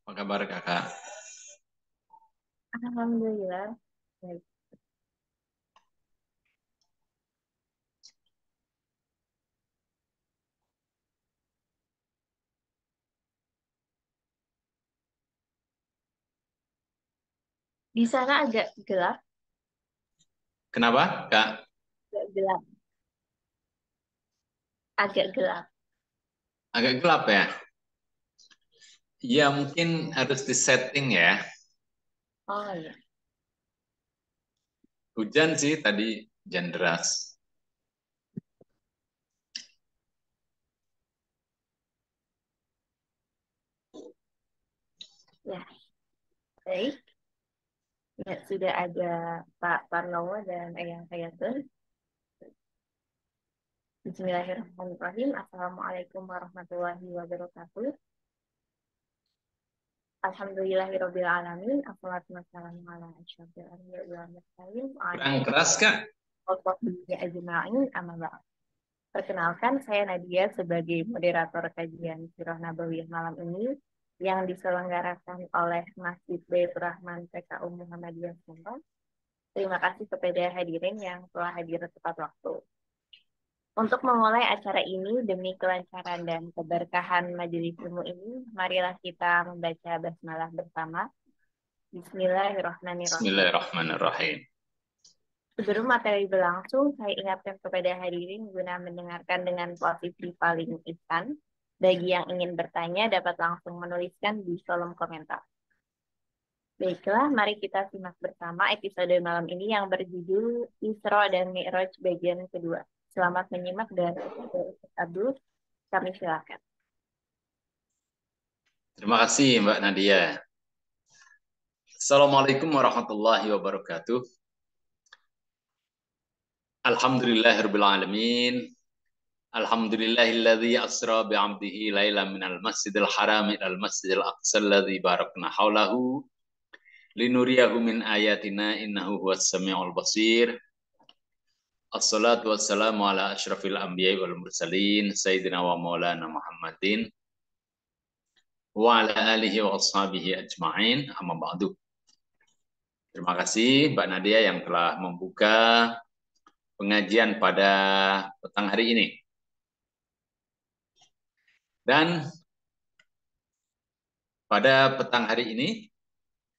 Apa kabar kakak? Alhamdulillah. Baik. Di sana agak gelap, Kenapa kak? agak gelap, agak gelap. Agak gelap ya? Ya mungkin harus disetting ya. Oh iya, Hujan sih tadi, hujan deras. ya, baik. Ya, sudah ada Pak Parnowo dan Eyang Hayatun. Bismillahirrahmanirrahim. Assalamualaikum warahmatullahi wabarakatuh. Alhamdulillahirabbil alamin. Assalatu wassalamu ala asyrofil anbiya'i wal mursalin wa ala Kurang keras kak? alihi ajma'in. Amma ba'd. Perkenalkan, saya Nadia sebagai moderator kajian Sirah Nabawiyah malam ini yang diselenggarakan oleh Masjid Baitur Rahman PKU Muhammadiyah Sumbar. Terima kasih kepada hadirin yang telah hadir tepat waktu. Untuk memulai acara ini demi kelancaran dan keberkahan majelis ilmu ini, marilah kita membaca basmalah bersama. Bismillahirrahmanirrahim. Bismillahirrahmanirrahim. Sebelum materi berlangsung, saya ingatkan kepada hadirin guna mendengarkan dengan posisi paling instan. Bagi yang ingin bertanya dapat langsung menuliskan di kolom komentar. Baiklah, mari kita simak bersama episode malam ini yang berjudul Isra dan Mi'raj bagian kedua. Selamat menyimak dan kepada Ustaz Abdul, kami silakan. Terima kasih Mbak Nadia. Assalamualaikum warahmatullahi wabarakatuh. Alhamdulillahirabbil alamin. Alhamdulillahilladzi asra bi'abdihi lailan minal masjidil haram ilal masjidil aqsa alladzi barakna haulahu linuriyahu min ayatina innahu huwas samiul basir. Assalatu wassalamu ala asyrafil anbiya'i wal mursalin sayyidina wa maulana Muhammadin wa ala alihi wa ashabihi ajma'in amma ba'du. Terima kasih Mbak Nadia yang telah membuka pengajian pada petang hari ini. Dan pada petang hari ini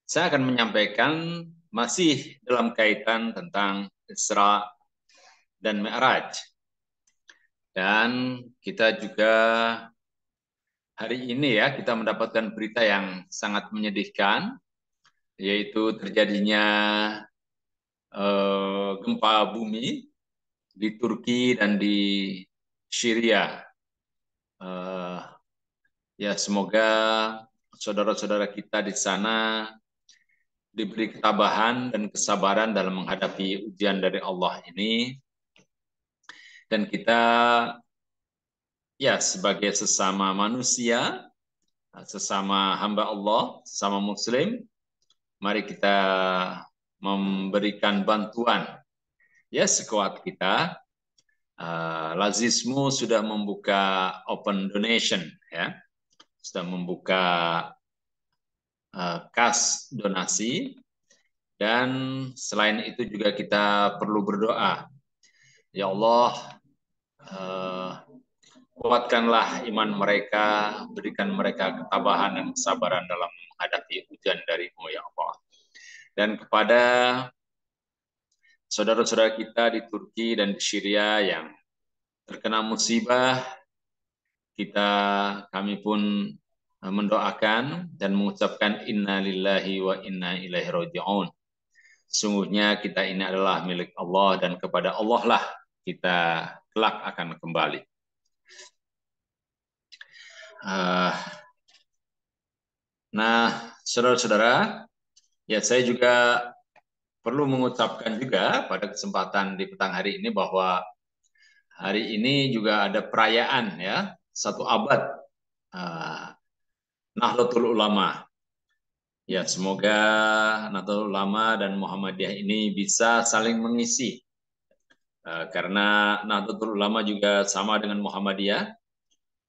saya akan menyampaikan masih dalam kaitan tentang Isra dan Mi'raj. Dan kita juga hari ini ya kita mendapatkan berita yang sangat menyedihkan, yaitu terjadinya gempa bumi di Turki dan di Syria. Ya semoga saudara-saudara kita di sana diberi ketabahan dan kesabaran dalam menghadapi ujian dari Allah ini. Dan kita ya sebagai sesama manusia, sesama hamba Allah, sesama muslim, mari kita memberikan bantuan ya sekuat kita. Lazismu sudah membuka open donation ya, sudah membuka kas donasi, dan selain itu juga kita perlu berdoa. Ya Allah, kuatkanlah iman mereka, berikan mereka ketabahan dan kesabaran dalam menghadapi ujian dari-Mu ya Allah. Dan kepada saudara-saudara kita di Turki dan di Syria yang terkena musibah, kami pun mendoakan dan mengucapkan inna lillahi wa inna ilaihi raji'un. Sungguhnya kita ini adalah milik Allah dan kepada Allah lah kita kelak akan kembali. Nah, saudara-saudara, ya saya juga perlu mengucapkan juga pada kesempatan di petang hari ini bahwa hari ini juga ada perayaan ya, 1 abad Nahdlatul Ulama. Ya, semoga Nahdlatul Ulama dan Muhammadiyah ini bisa saling mengisi. Karena Nahdlatul Ulama juga sama dengan Muhammadiyah,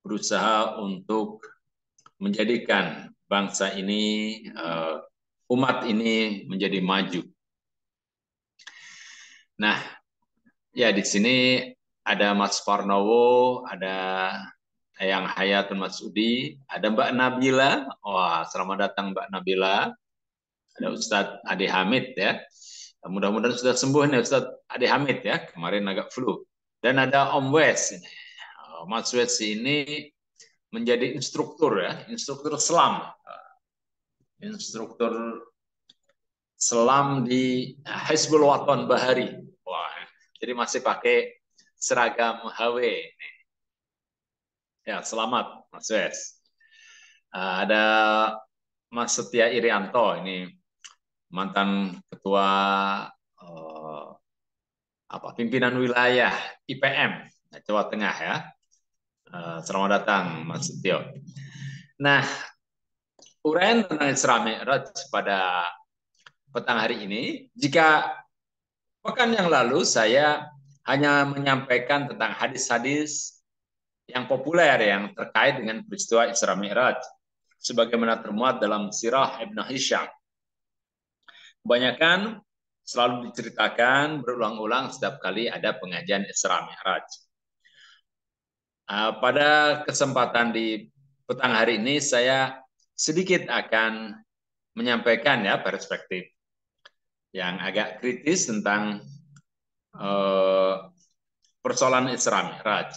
berusaha untuk menjadikan bangsa ini, umat ini menjadi maju. Nah, ya di sini ada Mas Parnowo, ada Eyang Hayatul Masudi, ada Mbak Nabila. Wah, selamat datang Mbak Nabila. Ada Ustadz Ade Hamid ya. Mudah-mudahan sudah sembuh nih Ustadz Ade Hamid ya. Kemarin agak flu. Dan ada Om Wes. Mas Wes ini menjadi instruktur ya, instruktur selam. Instruktur selam di Hizbul Waton Bahari. Wah, jadi masih pakai seragam HW. Ya, selamat Mas Wes. Ada Mas Setia Irianto, ini mantan ketua pimpinan wilayah IPM Jawa Tengah ya. Selamat datang Mas Setio. Nah, uraian tentang Isra Mi'raj pada petang hari ini, jika pekan yang lalu saya hanya menyampaikan tentang hadis-hadis yang populer yang terkait dengan peristiwa Isra Mi'raj sebagaimana termuat dalam Sirah Ibnu Hisham. Kebanyakan selalu diceritakan berulang-ulang setiap kali ada pengajian Isra Mi'raj. Pada kesempatan di petang hari ini saya sedikit akan menyampaikan ya perspektif yang agak kritis tentang persoalan Isra Mi'raj.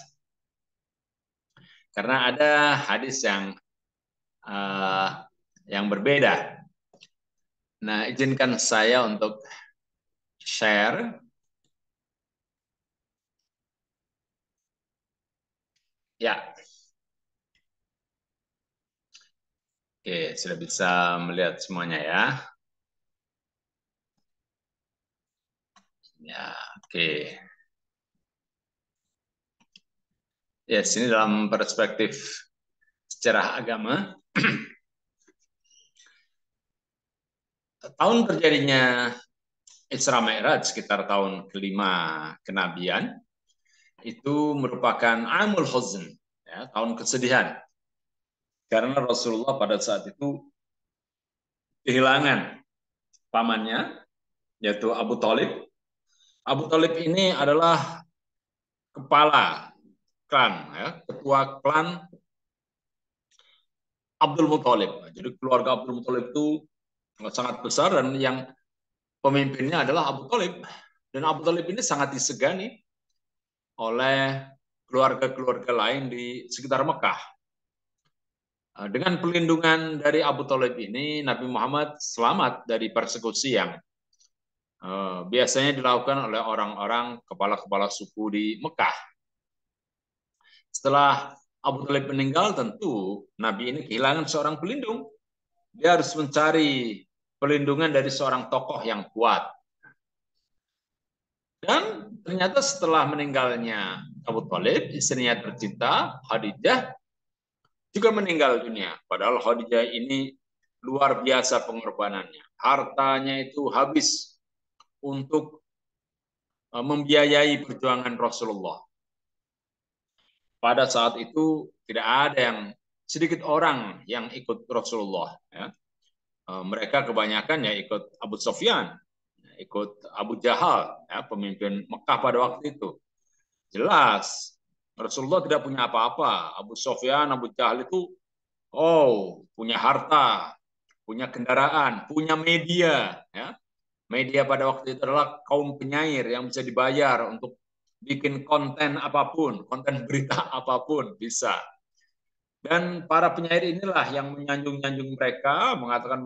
Karena ada hadis yang berbeda. Nah, izinkan saya untuk share. Ya. Oke, sudah bisa melihat semuanya ya. Ya, oke. Ya, sini dalam perspektif sejarah agama, tahun terjadinya Isra Mi'raj sekitar tahun kelima kenabian itu merupakan Amul Huzn, ya, tahun kesedihan. Karena Rasulullah pada saat itu kehilangan pamannya, yaitu Abu Thalib. Abu Thalib ini adalah kepala klan, ya, ketua klan Abdul Muthalib. Jadi keluarga Abdul Muthalib itu sangat besar dan yang pemimpinnya adalah Abu Thalib. Dan Abu Thalib ini sangat disegani oleh keluarga-keluarga lain di sekitar Mekah. Dengan perlindungan dari Abu Thalib ini, Nabi Muhammad selamat dari persekusi yang biasanya dilakukan oleh orang-orang kepala-kepala suku di Mekah. Setelah Abu Thalib meninggal, tentu Nabi ini kehilangan seorang pelindung. Dia harus mencari perlindungan dari seorang tokoh yang kuat. Dan ternyata setelah meninggalnya Abu Thalib, istrinya tercinta, Khadijah, juga meninggal dunia. Padahal Khadijah ini luar biasa pengorbanannya. Hartanya itu habis untuk membiayai perjuangan Rasulullah. Pada saat itu tidak ada yang sedikit orang yang ikut Rasulullah. Ya. Mereka kebanyakan ya ikut Abu Sufyan, ikut Abu Jahal, ya, pemimpin Mekah pada waktu itu. Jelas Rasulullah tidak punya apa-apa. Abu Sufyan, Abu Jahal itu punya harta, punya kendaraan, punya media. Ya. Media pada waktu itu adalah kaum penyair yang bisa dibayar untuk bikin konten apapun, konten berita apapun bisa. Dan para penyair inilah yang menyanjung-nyanjung mereka, mengatakan,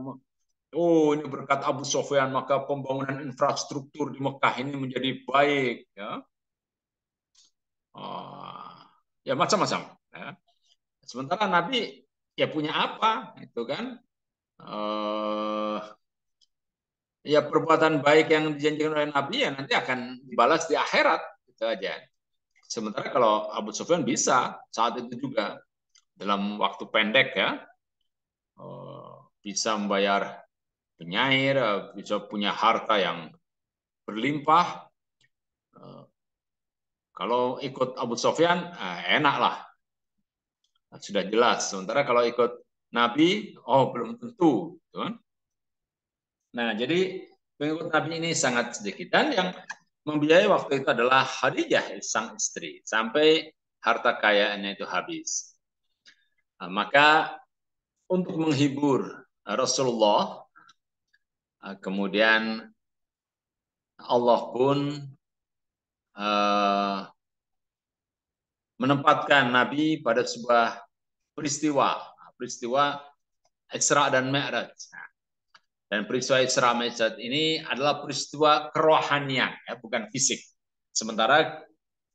ini berkat Abu Sufyan maka pembangunan infrastruktur di Mekah ini menjadi baik. Ya, ya macam-macam. Ya. Sementara Nabi ya punya apa, itu kan? Ya perbuatan baik yang dijanjikan oleh Nabi ya nanti akan dibalas di akhirat, itu aja. Sementara kalau Abu Sufyan bisa saat itu juga dalam waktu pendek ya bisa membayar penyair, bisa punya harta yang berlimpah. Kalau ikut Abu Sufyan enak lah, sudah jelas. Sementara kalau ikut Nabi? Oh, belum tentu. Nah, jadi pengikut Nabi ini sangat sedikit. Dan yang membiayai waktu itu adalah Khadijah, sang istri, sampai harta kekayaannya itu habis. Nah, maka untuk menghibur Rasulullah, kemudian Allah pun menempatkan Nabi pada sebuah peristiwa Isra dan Mi'raj. Dan peristiwa Isra Mi'raj ini adalah peristiwa kerohanian, ya, bukan fisik. Sementara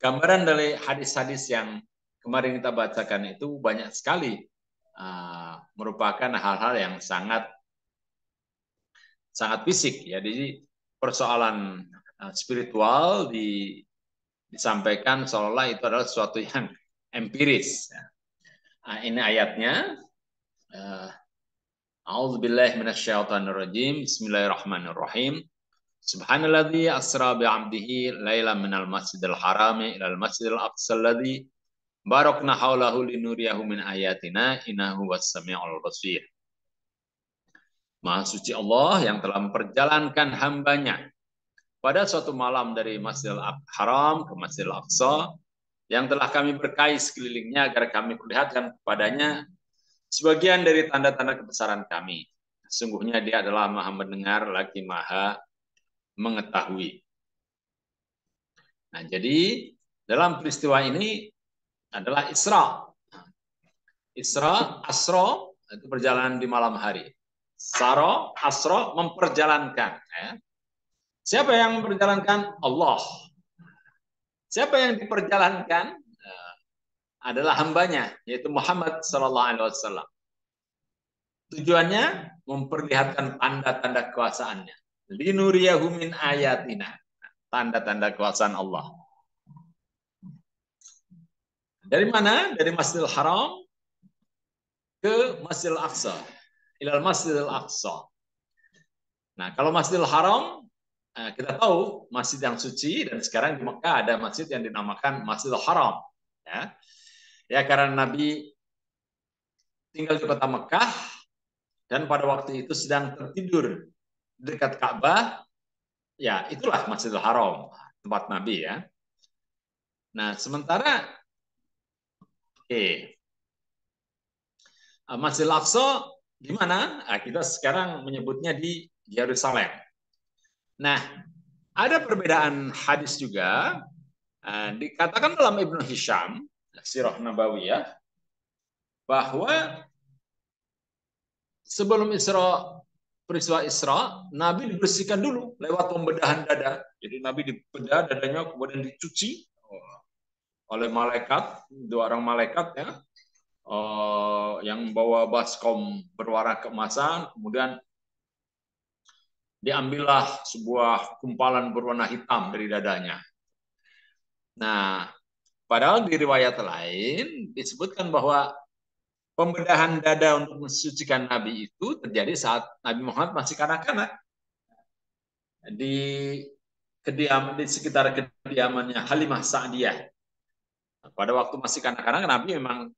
gambaran dari hadis-hadis yang kemarin kita bacakan itu banyak sekali merupakan hal-hal yang sangat fisik, ya. Jadi persoalan spiritual disampaikan seolah itu adalah sesuatu yang empiris. Nah, ini ayatnya. A'udzubillahi minasyaitonirrajim. Bismillahirrahmanirrahim. Subhanalladzi asra bi'abdihi lailan minal masjidil harami ilal masjidil aqsa alladzi barakna haulahu linuriyahu min ayatina innahu was-sami'ul basir. Maha suci Allah yang telah memperjalankan hambanya pada suatu malam dari Masjidil Haram ke Masjidil Aqsa yang telah kami berkahi sekelilingnya agar kami perlihatkan kepadanya sebagian dari tanda-tanda kebesaran kami. Sungguhnya dia adalah Maha mendengar lagi Maha mengetahui. Nah, jadi dalam peristiwa ini adalah Isra. Isra, Asra itu perjalanan di malam hari. Saro, Asra memperjalankan. Ya. Siapa yang memperjalankan? Allah. Siapa yang diperjalankan? Adalah hambanya, yaitu Muhammad SAW. Tujuannya memperlihatkan tanda-tanda kekuasaannya. Linuriyahu min ayatina. Tanda-tanda kekuasaan Allah. Dari mana? Dari Masjidil Haram ke Masjidil Aqsa. Ilal Masjidil Aqsa. Nah, kalau Masjidil Haram, kita tahu masjid yang suci, dan sekarang di Mekah ada masjid yang dinamakan Masjidil Haram. Ya, karena Nabi tinggal di kota Mekah, dan pada waktu itu sedang tertidur dekat Ka'bah, ya itulah Masjidil Haram, tempat Nabi, ya. Nah, sementara Masjidil Aqsa di mana? Kita sekarang menyebutnya di Yerusalem. Nah, ada perbedaan hadis juga. Dikatakan dalam Ibnu Hisham, Sirah Nabawiyah, bahwa sebelum peristiwa Isra, Nabi dibersihkan dulu lewat pembedahan dada. Jadi Nabi dibedah dadanya, kemudian dicuci oleh malaikat, 2 orang malaikat, ya, yang membawa baskom berwarna keemasan, kemudian diambillah sebuah kumpalan berwarna hitam dari dadanya. Nah, padahal di riwayat lain disebutkan bahwa pembedahan dada untuk mensucikan Nabi itu terjadi saat Nabi Muhammad masih kanak-kanak. Di sekitar kediamannya Halimah Sa'diyah. Pada waktu masih kanak-kanak, Nabi memang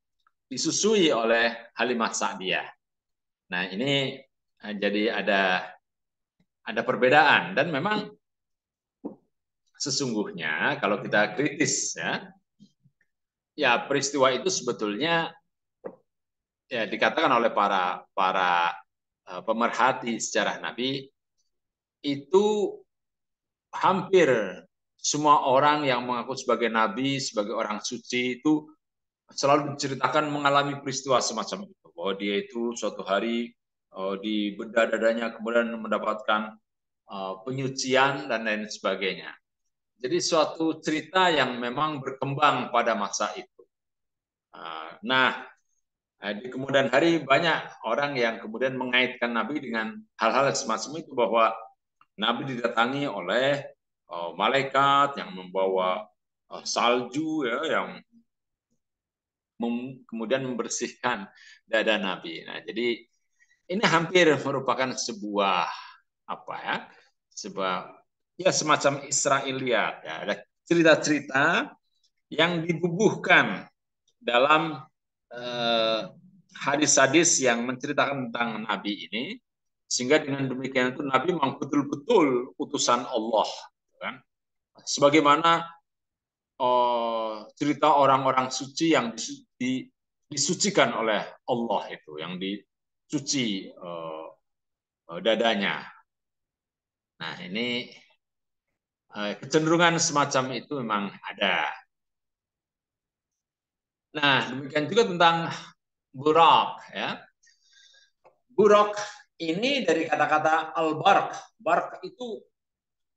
disusui oleh Halimah Sa'diyah. Nah, ini jadi ada perbedaan, dan memang sesungguhnya kalau kita kritis, ya peristiwa itu sebetulnya, ya, dikatakan oleh para pemerhati sejarah Nabi, itu hampir semua orang yang mengaku sebagai Nabi, sebagai orang suci, itu selalu diceritakan mengalami peristiwa semacam itu. Bahwa dia itu suatu hari dibedah dadanya, kemudian mendapatkan penyucian dan lain sebagainya. Jadi suatu cerita yang memang berkembang pada masa itu. Nah, di kemudian hari banyak orang yang kemudian mengaitkan Nabi dengan hal-hal semacam itu, bahwa Nabi didatangi oleh malaikat yang membawa salju, ya, yang kemudian membersihkan dada Nabi. Nah, jadi ini hampir merupakan sebuah semacam Israiliyat, ya, ada cerita-cerita yang dibubuhkan dalam hadis-hadis yang menceritakan tentang Nabi ini, sehingga dengan demikian itu Nabi memang betul-betul utusan Allah, kan? Sebagaimana cerita orang-orang suci yang disucikan oleh Allah itu, yang disuci dadanya. Nah ini kecenderungan semacam itu memang ada. Nah demikian juga tentang Burak, ya. Burak ini dari kata-kata al-barq. Barq itu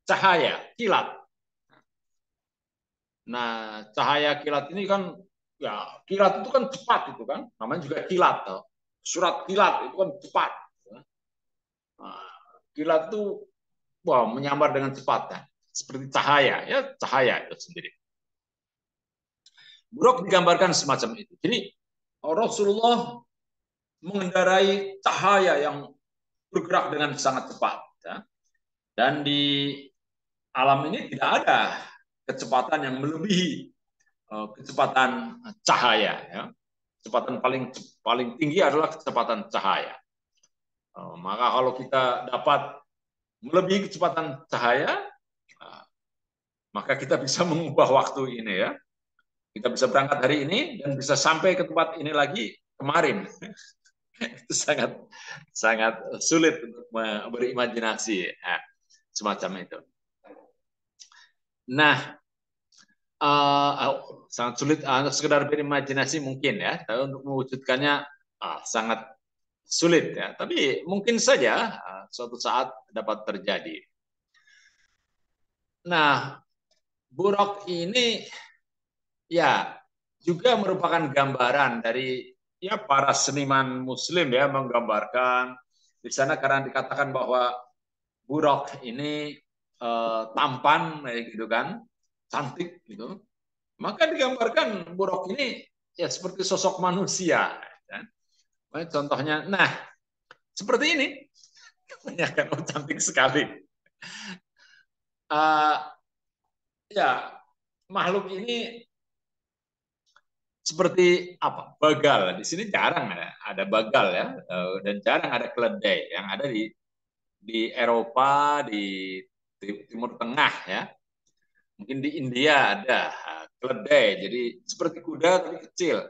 cahaya, kilat. Nah, cahaya kilat ini kan, ya kilat itu kan cepat itu kan, namanya juga kilat. Surat kilat itu kan cepat. Nah, kilat itu wah menyambar dengan cepat, kan? Seperti cahaya, ya cahaya itu sendiri. Burak digambarkan semacam itu. Jadi Rasulullah mengendarai cahaya yang bergerak dengan sangat cepat, ya. Dan di alam ini tidak ada kecepatan yang melebihi kecepatan cahaya, ya. Kecepatan paling tinggi adalah kecepatan cahaya. Maka kalau kita dapat melebihi kecepatan cahaya, maka kita bisa mengubah waktu ini, ya. Kita bisa berangkat hari ini dan bisa sampai ke tempat ini lagi kemarin. Itu sangat sangat sulit untuk berimajinasi, nah, semacam itu. Nah, sangat sulit sekedar berimajinasi mungkin, ya, tapi untuk mewujudkannya sangat sulit, ya. Tapi mungkin saja suatu saat dapat terjadi. Nah, Burak ini ya juga merupakan gambaran dari ya para seniman Muslim, ya, menggambarkan di sana karena dikatakan bahwa Burak ini tampan, gitu kan, cantik gitu. Maka digambarkan Burak ini ya seperti sosok manusia, kan? Contohnya, nah seperti ini, kebanyakan cantik sekali. Ya makhluk ini seperti apa? Bagal. Di sini jarang ada bagal, ya, dan jarang ada keledai. Yang ada di Eropa, di Timur Tengah, ya. Mungkin di India ada keledai. Jadi seperti kuda tapi kecil.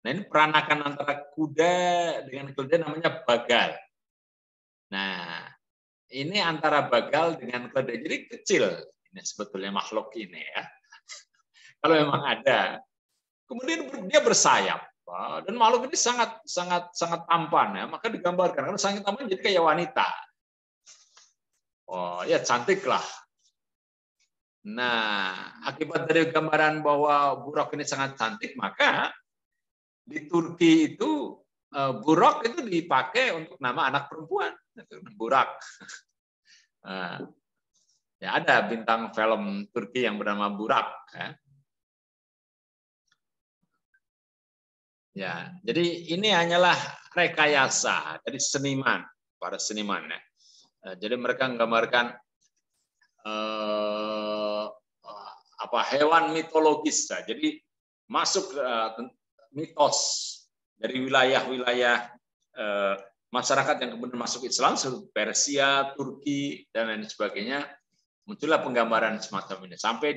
Nah ini peranakan antara kuda dengan keledai namanya bagal. Nah ini antara bagal dengan keledai. Jadi kecil. Ini sebetulnya makhluk ini, ya. Kalau memang ada. Kemudian dia bersayap, dan makhluk ini sangat sangat sangat tampan, ya. Maka digambarkan karena sangat tampan jadi kayak wanita. Oh ya cantik lah. Nah akibat dari gambaran bahwa Burak ini sangat cantik, maka di Turki itu Burak itu dipakai untuk nama anak perempuan, Burak. Nah, ya ada bintang film Turki yang bernama Burak, ya. Ya, jadi ini hanyalah rekayasa dari seniman, para seniman, ya. Jadi mereka menggambarkan hewan mitologis, ya. Jadi masuk mitos dari wilayah-wilayah masyarakat yang kemudian masuk Islam seperti Persia, Turki dan lain sebagainya, muncullah penggambaran semacam ini. Sampai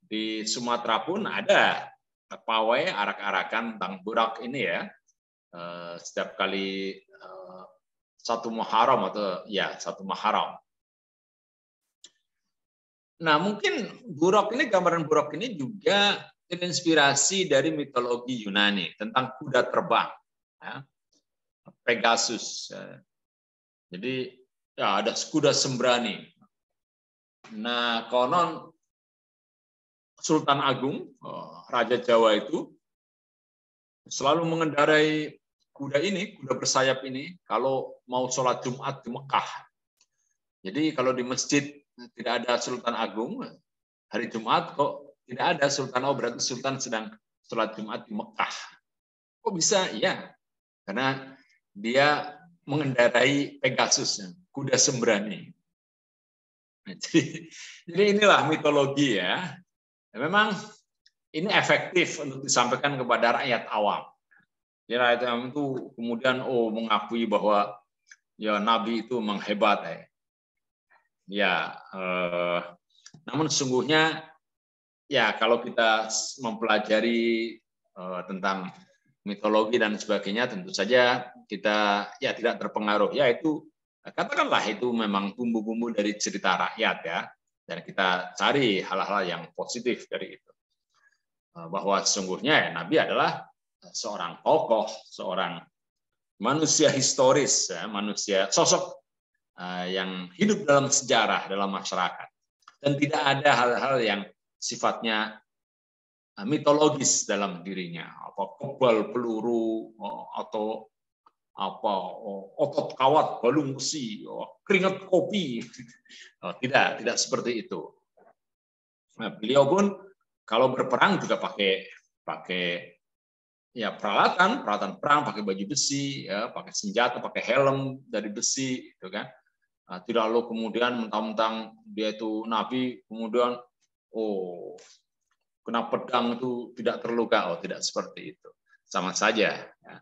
di Sumatera pun ada pawai arak-arakan tentang Burak ini, ya. Setiap kali satu Muharram atau ya satu Muharram. Nah mungkin gambaran Burak ini juga terinspirasi dari mitologi Yunani tentang kuda terbang, ya. Pegasus. Jadi ya ada kuda sembrani. Nah konon Sultan Agung, Raja Jawa itu selalu mengendarai kuda ini, kuda bersayap ini, kalau mau sholat Jumat di Mekah. Jadi kalau di masjid tidak ada Sultan Agung, hari Jumat kok tidak ada Sultan, berarti Sultan sedang sholat Jumat di Mekah. Kok bisa? Ya, karena dia mengendarai Pegasus, kuda sembrani. Nah, jadi inilah mitologi, ya. Memang ini efektif untuk disampaikan kepada rakyat awam. Yeroham itu kemudian mengakui bahwa ya Nabi itu memang hebat ya. Ya, namun sesungguhnya ya kalau kita mempelajari tentang mitologi dan sebagainya, tentu saja kita ya tidak terpengaruh. Ya itu katakanlah itu memang bumbu-bumbu dari cerita rakyat ya, dan kita cari hal-hal yang positif dari itu. Bahwa sesungguhnya ya, Nabi adalah seorang tokoh, seorang manusia historis, ya, manusia sosok yang hidup dalam sejarah, dalam masyarakat. Dan tidak ada hal-hal yang sifatnya mitologis dalam dirinya, apa kebal peluru atau apa otot kawat balung besi, keringat kopi. Tidak seperti itu. Nah, beliau pun kalau berperang juga pakai ya peralatan perang, pakai baju besi, ya, pakai senjata, pakai helm dari besi, gitu kan. Tidak lalu kemudian mentang-mentang dia itu nabi, kemudian kena pedang itu tidak terluka. Tidak seperti itu. Sama saja. Ya.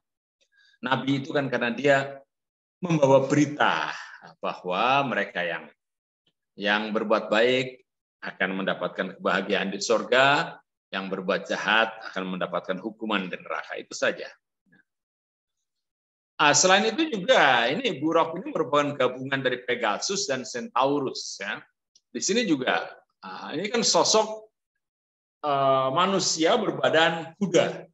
Nabi itu kan karena dia membawa berita bahwa mereka yang berbuat baik akan mendapatkan kebahagiaan di surga, yang berbuat jahat akan mendapatkan hukuman di neraka. Itu saja. Selain itu juga ini Buraq ini merupakan gabungan dari Pegasus dan Centaurus. Ya. Di sini juga ini kan sosok manusia berbadan kuda.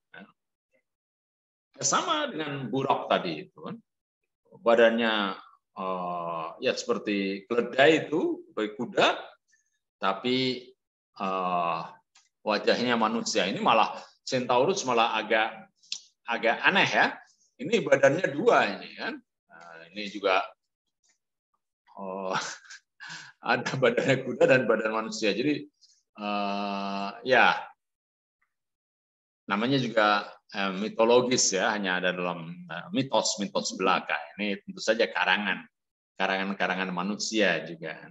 Sama dengan Buraq tadi itu. Badannya ya seperti keledai itu, seperti kuda, tapi wajahnya manusia. Ini malah Centaurus malah agak aneh ya. Ini badannya dua ini kan. Ini juga ada badannya kuda dan badan manusia. Jadi ya namanya juga mitologis ya, hanya ada dalam mitos belaka. Ini tentu saja karangan manusia juga.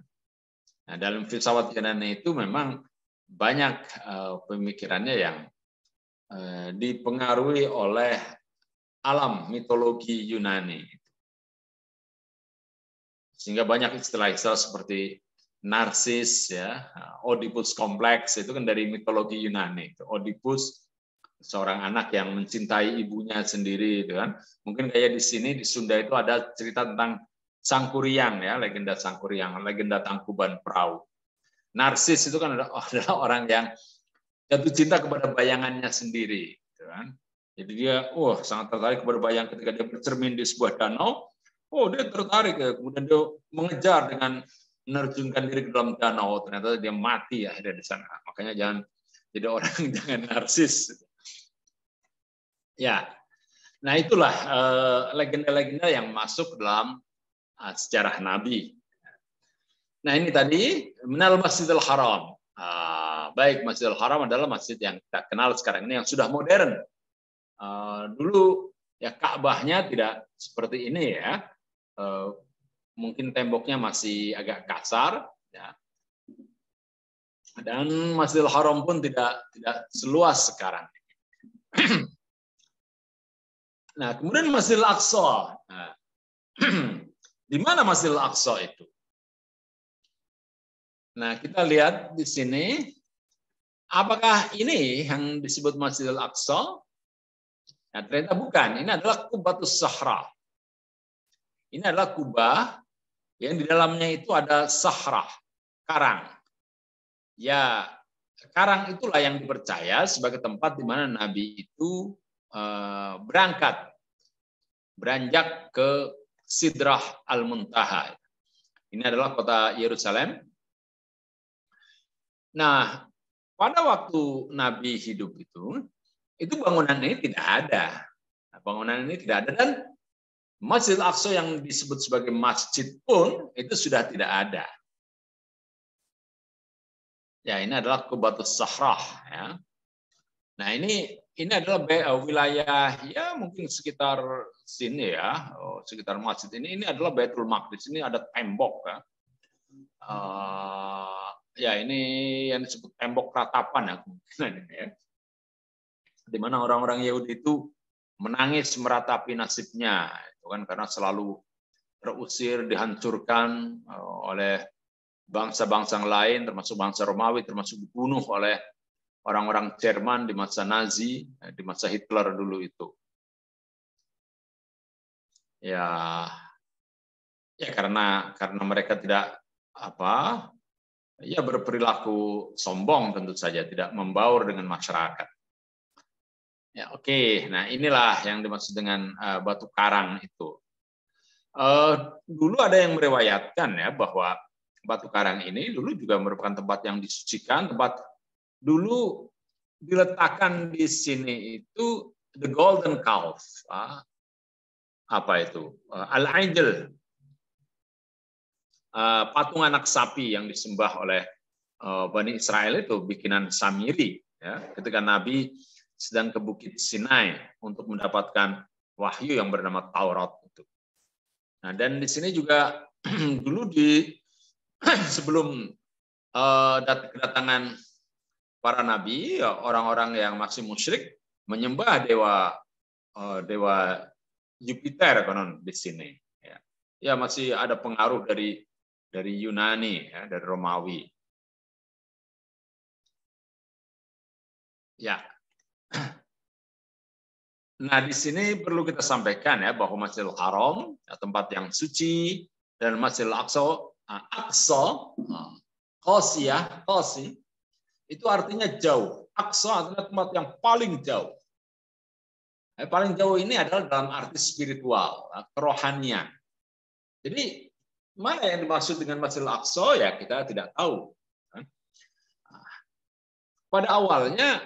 Nah, dalam filsafat Yunani itu memang banyak pemikirannya yang dipengaruhi oleh alam mitologi Yunani. Sehingga banyak istilah-istilah seperti narsis, ya, Oedipus kompleks itu kan dari mitologi Yunani. Oedipus seorang anak yang mencintai ibunya sendiri, gitu kan. Mungkin kayak di sini di Sunda itu ada cerita tentang Sangkuriang, ya, legenda Sangkuriang, legenda Tangkuban Perahu. Narsis itu kan adalah orang yang jatuh cinta kepada bayangannya sendiri, gitu kan. Jadi dia sangat tertarik kepada bayang ketika dia bercermin di sebuah danau. Dia tertarik ya, kemudian dia mengejar dengan menerjunkan diri ke dalam danau. Ternyata dia mati akhirnya di sana. Makanya jangan jadi orang jangan narsis. Ya, nah itulah legenda-legenda yang masuk dalam sejarah Nabi. Nah ini tadi minal Masjidil Haram. Baik, Masjidil Haram adalah masjid yang kita kenal sekarang ini yang sudah modern. Dulu ya Ka'bahnya tidak seperti ini ya. Mungkin temboknya masih agak kasar. Ya. Dan Masjidil Haram pun tidak seluas sekarang. Nah, kemudian Masjidil Aqsa. Nah, di mana Masjidil Aqsa itu? Nah, kita lihat di sini, apakah ini yang disebut Masjidil Aqsa? Nah, ternyata bukan. Ini adalah Qubatus Sahra. Ini adalah kubah yang di dalamnya itu ada sahrah, karang. Ya, karang itulah yang dipercaya sebagai tempat di mana Nabi itu beranjak ke Sidrah Al-Muntaha. Ini adalah kota Yerusalem. Nah, pada waktu Nabi hidup itu bangunan ini tidak ada. Bangunan ini tidak ada dan Masjid Al-Aqsa yang disebut sebagai masjid pun itu sudah tidak ada. Ya, ini adalah Qubatus Sahrah. Ya. Nah, ini adalah wilayah ya mungkin sekitar sini ya, sekitar masjid ini adalah Baitul Maqdis. Ini ada tembok ya. Ya ini yang disebut tembok ratapan ya kemungkinan ini ya. Di mana orang-orang Yahudi itu menangis meratapi nasibnya, itu kan karena selalu terusir, dihancurkan oleh bangsa-bangsa lain, termasuk bangsa Romawi, termasuk dibunuh oleh orang-orang Jerman di masa Nazi, di masa Hitler dulu itu. Ya karena mereka tidak berperilaku sombong tentu saja, tidak membaur dengan masyarakat. Ya, oke. Nah, inilah yang dimaksud dengan batu karang itu. Dulu ada yang meriwayatkan ya bahwa batu karang ini dulu juga merupakan tempat yang disucikan, tempat dulu diletakkan di sini itu the golden calf. Apa itu? Al-Aijil. Patung anak sapi yang disembah oleh Bani Israel itu bikinan Samiri ya, ketika Nabi sedang ke Bukit Sinai untuk mendapatkan wahyu yang bernama Taurat itu. Nah, dan di sini juga dulu sebelum kedatangan para nabi, orang-orang yang masih musyrik menyembah dewa Jupiter konon di sini. Ya masih ada pengaruh dari Yunani ya, dari Romawi. Ya. Nah, di sini perlu kita sampaikan ya bahwa Masjidil Haram, tempat yang suci, dan Masjidil Aqsa, Qosi, itu artinya jauh. Aqsa adalah tempat yang paling jauh. Paling jauh ini adalah dalam arti spiritual, kerohanian. Jadi, mana yang dimaksud dengan Masjidil Aqsa ya kita tidak tahu. Pada awalnya,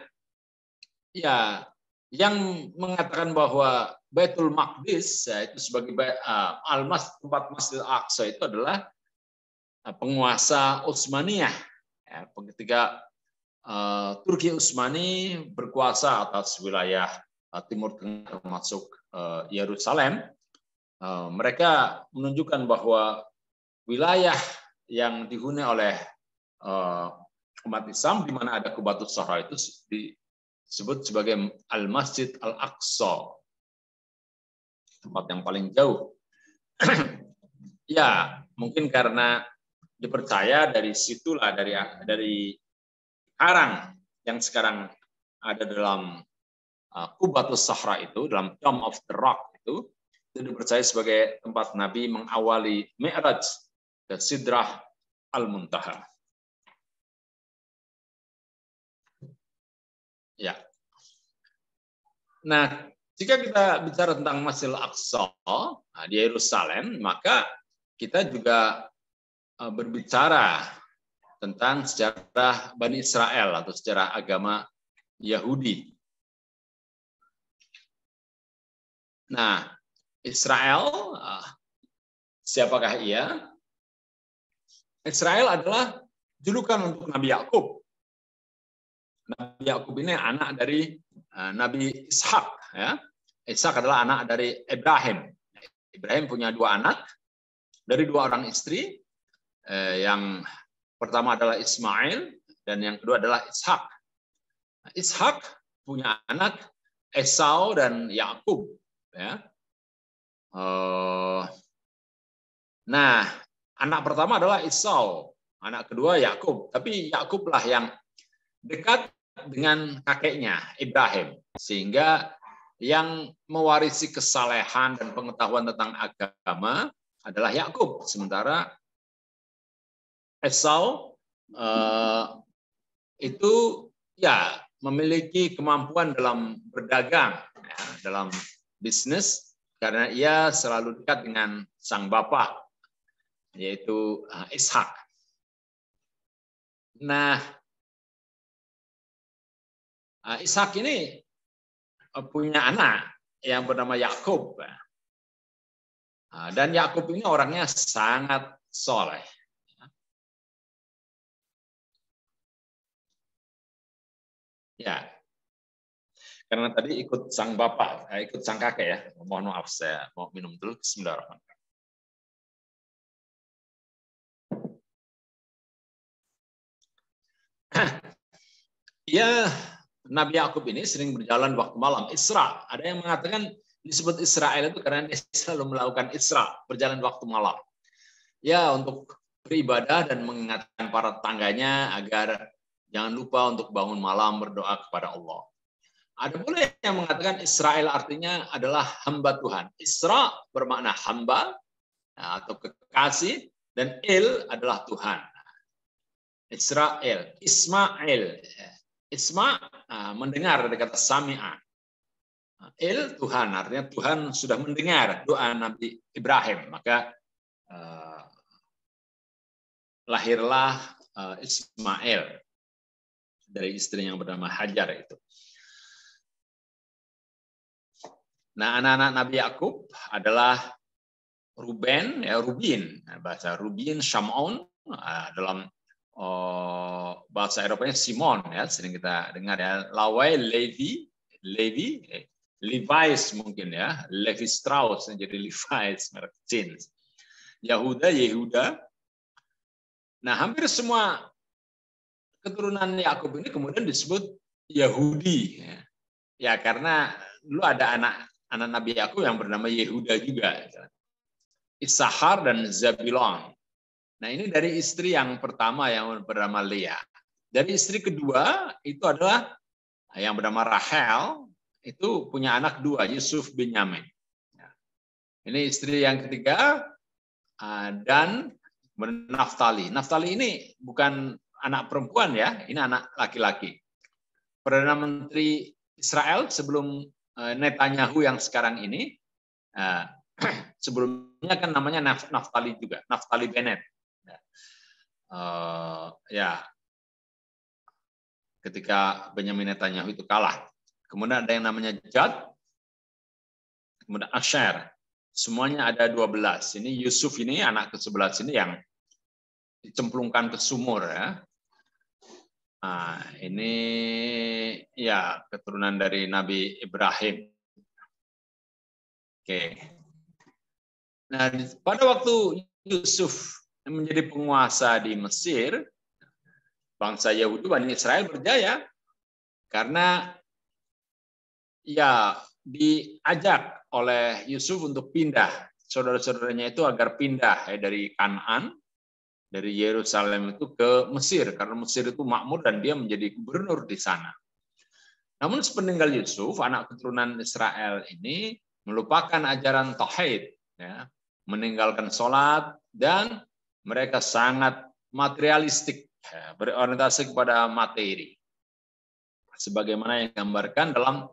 ya yang mengatakan bahwa Baitul Maqdis itu sebagai tempat Masjidil Aqsa itu adalah penguasa Utsmaniyah. Ketika Turki Utsmani berkuasa atas wilayah Timur Tengah termasuk Yerusalem, mereka menunjukkan bahwa wilayah yang dihuni oleh umat Islam di mana ada Qubatus Sahra itu disebut sebagai Al-Masjid Al-Aqsa, tempat yang paling jauh. Ya, mungkin karena dipercaya dari situlah, dari karang yang sekarang ada dalam Qubatus Sahra itu, dalam Dome of the Rock itu dipercaya sebagai tempat Nabi mengawali Mi'raj ke Sidrah Al-Muntaha. Ya. Nah, jika kita bicara tentang Masjidil Aqsa di Yerusalem, maka kita juga berbicara tentang sejarah Bani Israel atau sejarah agama Yahudi. Nah, Israel, siapakah ia? Israel adalah julukan untuk Nabi Yakub. Nabi Yakub ini anak dari Nabi Ishak. Ya. Ishak adalah anak dari Ibrahim. Ibrahim punya dua anak dari dua orang istri. Yang pertama adalah Ismail dan yang kedua adalah Ishak. Ishak punya anak Esau dan Yakub. Ya. Nah, anak pertama adalah Esau, anak kedua Yakub. Tapi Yakublah yang dekat dengan kakeknya Ibrahim, sehingga yang mewarisi kesalehan dan pengetahuan tentang agama adalah Yakub, sementara Esau itu ya memiliki kemampuan dalam berdagang, ya, dalam bisnis, karena ia selalu dekat dengan sang bapak, yaitu Ishak. Nah, Ishak ini punya anak yang bernama Yakub. Dan Yakub ini orangnya sangat soleh. Ya, karena tadi ikut sang bapak, ikut sang kakek ya. Mohon maaf, saya mau minum dulu. Bismillahirrahmanirrahim. Ia Nabi Yakub ini sering berjalan waktu malam, Isra. Ada yang mengatakan disebut Israel itu karena dia selalu melakukan Isra, berjalan waktu malam. Ya, untuk beribadah dan mengingatkan para tetangganya agar jangan lupa untuk bangun malam berdoa kepada Allah. Ada pula yang mengatakan Israel artinya adalah hamba Tuhan. Isra bermakna hamba atau kekasih, dan El adalah Tuhan. Israel, Ismail. Isma mendengar dari kata sami'a. El Tuhan, artinya Tuhan sudah mendengar doa Nabi Ibrahim. Maka lahirlah Ismail dari istri yang bernama Hajar itu. Nah, anak-anak Nabi Yakub adalah Ruben, ya Rubin, bahasa Rubin, Shamon, dalam bahasa Eropanya Simon, ya sering kita dengar ya, Lawai, Levi, Levi's mungkin ya, Levi Strauss jadi Levi's merek jeans, Yehuda. Nah, hampir semua keturunan Yakub ini kemudian disebut Yahudi, ya karena dulu ada anak Nabi Yakub yang bernama Yehuda juga, Issachar dan Zabulon. Nah, ini dari istri yang pertama yang bernama Leah. Dari istri kedua itu adalah yang bernama Rahel, itu punya anak dua, Yusuf bin Yamin. Ini istri yang ketiga, dan Naftali. Naftali ini bukan anak perempuan ya, ini anak laki-laki. Perdana Menteri Israel sebelum Netanyahu yang sekarang ini, sebelumnya kan namanya Naftali juga, Naftali Bennett. Ya, ketika Benyamin Netanyahu itu kalah. Kemudian ada yang namanya Gad, kemudian Asher. Semuanya ada 12. Ini Yusuf ini anak ke-11 ini yang dicemplungkan ke sumur ya. Nah, ini ya keturunan dari Nabi Ibrahim. Oke. Nah, pada waktu Yusuf menjadi penguasa di Mesir, bangsa Yahudi, Bani Israel berjaya karena ya diajak oleh Yusuf untuk pindah, saudara-saudaranya itu agar pindah ya, dari Kanaan, dari Yerusalem itu ke Mesir, karena Mesir itu makmur dan dia menjadi gubernur di sana. Namun sepeninggal Yusuf, anak keturunan Israel ini melupakan ajaran tauhid, ya, meninggalkan sholat, dan mereka sangat materialistik, ya, berorientasi kepada materi. Sebagaimana yang digambarkan dalam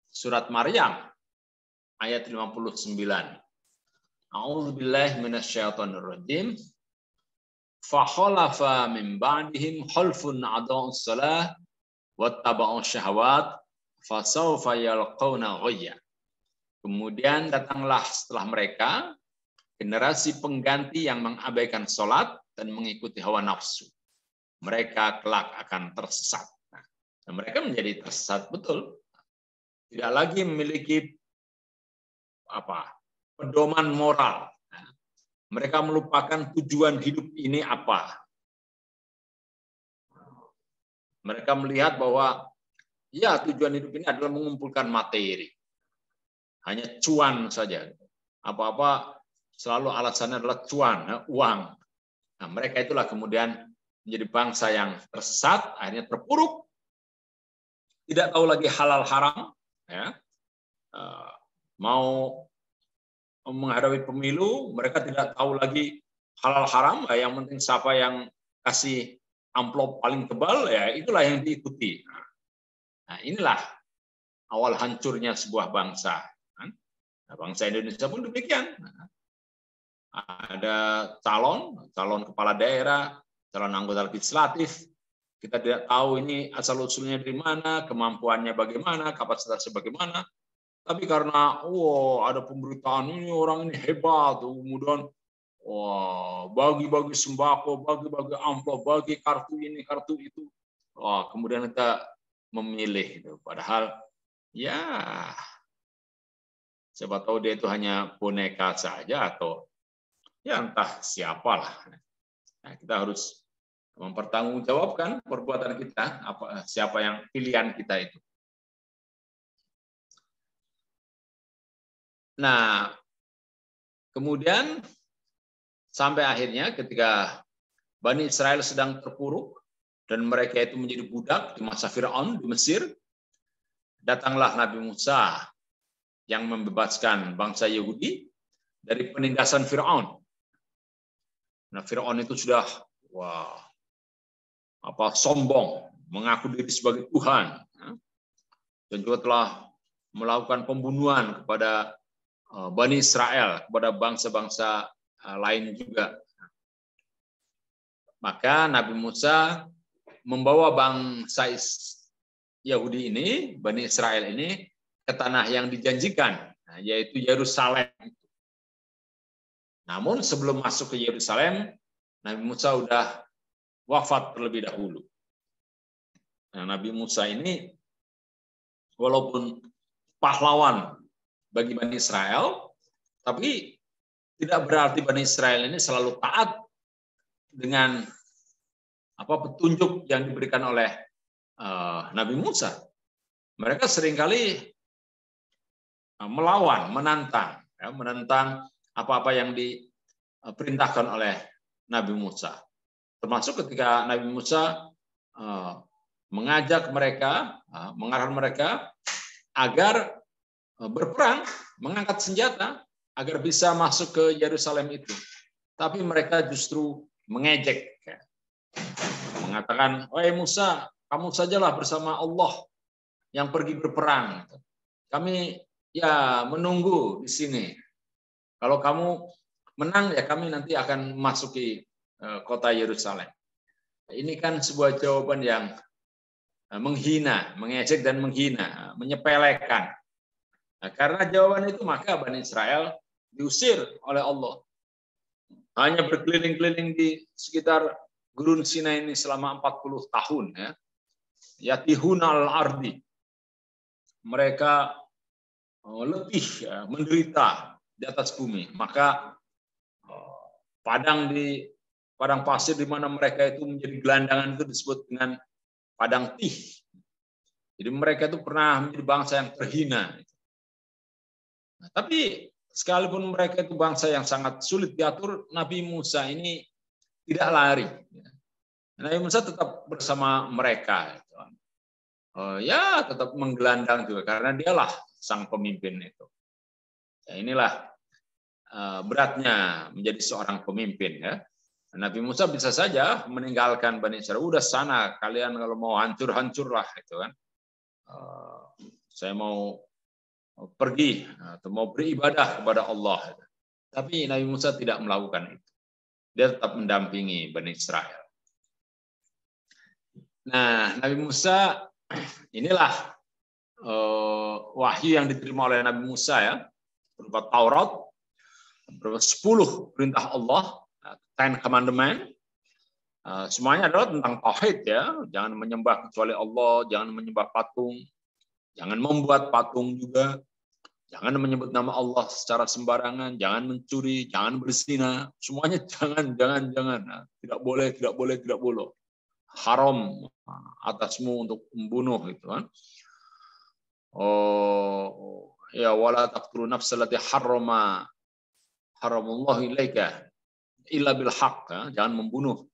surat Maryam ayat 59. A'udzubillahi minasyaitonirrajim. Fa khalafa min ba'dihim khalfun adaa'us shalah wattaba'u syahawat fasawfa yalqawna ghayya. Kemudian datanglah setelah mereka generasi pengganti yang mengabaikan sholat dan mengikuti hawa nafsu. Mereka kelak akan tersesat. Nah, mereka menjadi tersesat betul. Tidak lagi memiliki pedoman moral. Mereka melupakan tujuan hidup ini apa. Mereka melihat bahwa ya tujuan hidup ini adalah mengumpulkan materi. Hanya cuan saja. Apa-apa selalu alasannya adalah cuan, uang. Nah, mereka itulah kemudian menjadi bangsa yang tersesat, akhirnya terpuruk, tidak tahu lagi halal haram, ya. Mau menghadapi pemilu, mereka tidak tahu lagi halal haram, yang penting siapa yang kasih amplop paling tebal, ya itulah yang diikuti. Nah, inilah awal hancurnya sebuah bangsa. Nah, bangsa Indonesia pun demikian. Ada calon kepala daerah, calon anggota legislatif, kita tidak tahu ini asal-usulnya dari mana, kemampuannya bagaimana, kapasitasnya bagaimana. Tapi karena ada pemberitaan ini orang ini hebat, kemudian bagi-bagi sembako, bagi-bagi amplop, bagi kartu ini, kartu itu. Kemudian kita memilih. Padahal ya siapa tahu dia itu hanya boneka saja atau ya entah siapalah. Nah, kita harus mempertanggungjawabkan perbuatan kita, siapa yang pilihan kita itu. Nah, kemudian sampai akhirnya ketika Bani Israel sedang terpuruk dan mereka itu menjadi budak di masa Firaun di Mesir, datanglah Nabi Musa yang membebaskan bangsa Yahudi dari penindasan Firaun. Nah, Firaun itu sudah sombong, mengaku diri sebagai Tuhan, dan juga telah melakukan pembunuhan kepada Bani Israel, kepada bangsa-bangsa lain juga. Maka Nabi Musa membawa bangsa Yahudi ini, Bani Israel ini, ke tanah yang dijanjikan, yaitu Yerusalem. Namun sebelum masuk ke Yerusalem, Nabi Musa sudah wafat terlebih dahulu. Nah, Nabi Musa ini walaupun pahlawan bagi Bani Israel, tapi tidak berarti Bani Israel ini selalu taat dengan petunjuk yang diberikan oleh Nabi Musa. Mereka seringkali melawan, menantang apa-apa yang diperintahkan oleh Nabi Musa. Termasuk ketika Nabi Musa mengajak mereka, mengarahkan mereka agar berperang, mengangkat senjata, agar bisa masuk ke Yerusalem itu. Tapi mereka justru mengejek, mengatakan, "Wahai Musa, kamu sajalah bersama Allah yang pergi berperang. Kami ya menunggu di sini. Kalau kamu menang, ya kami nanti akan masuki kota Yerusalem." Ini kan sebuah jawaban yang menghina, mengejek dan menghina, menyepelekan. Nah, karena jawaban itu maka Bani Israel diusir oleh Allah. Hanya berkeliling-keliling di sekitar Gurun Sinai ini selama 40 tahun. Yatihuna al-ardi. Mereka letih, menderita di atas bumi. Maka padang pasir di mana mereka itu menjadi gelandangan itu disebut dengan padang tih. Jadi mereka itu pernah menjadi bangsa yang terhina. Nah, tapi sekalipun mereka itu bangsa yang sangat sulit diatur, Nabi Musa ini tidak lari. Nabi Musa tetap bersama mereka. Ya, tetap menggelandang juga karena dialah sang pemimpin itu. Ya, inilah beratnya menjadi seorang pemimpin, ya. Nabi Musa bisa saja meninggalkan Bani Israel. Udah sana, kalian kalau mau hancur-hancurlah, itu kan. Saya mau pergi atau mau beribadah kepada Allah. Tapi Nabi Musa tidak melakukan itu. Dia tetap mendampingi Bani Israel. Nah, Nabi Musa, inilah wahyu yang diterima oleh Nabi Musa, ya, berupa Taurat, berupa 10 perintah Allah, 10 commandment. Semuanya adalah tentang tauhid, ya. Jangan menyembah kecuali Allah, jangan menyembah patung, jangan membuat patung juga, jangan menyebut nama Allah secara sembarangan, jangan mencuri, jangan berzina, semuanya jangan. Tidak boleh. Haram atasmu untuk membunuh, gitu kan. Ya, wala taqtulu nafsal lati haramullahu ilaika illa bil haqq, ya. Jangan membunuh.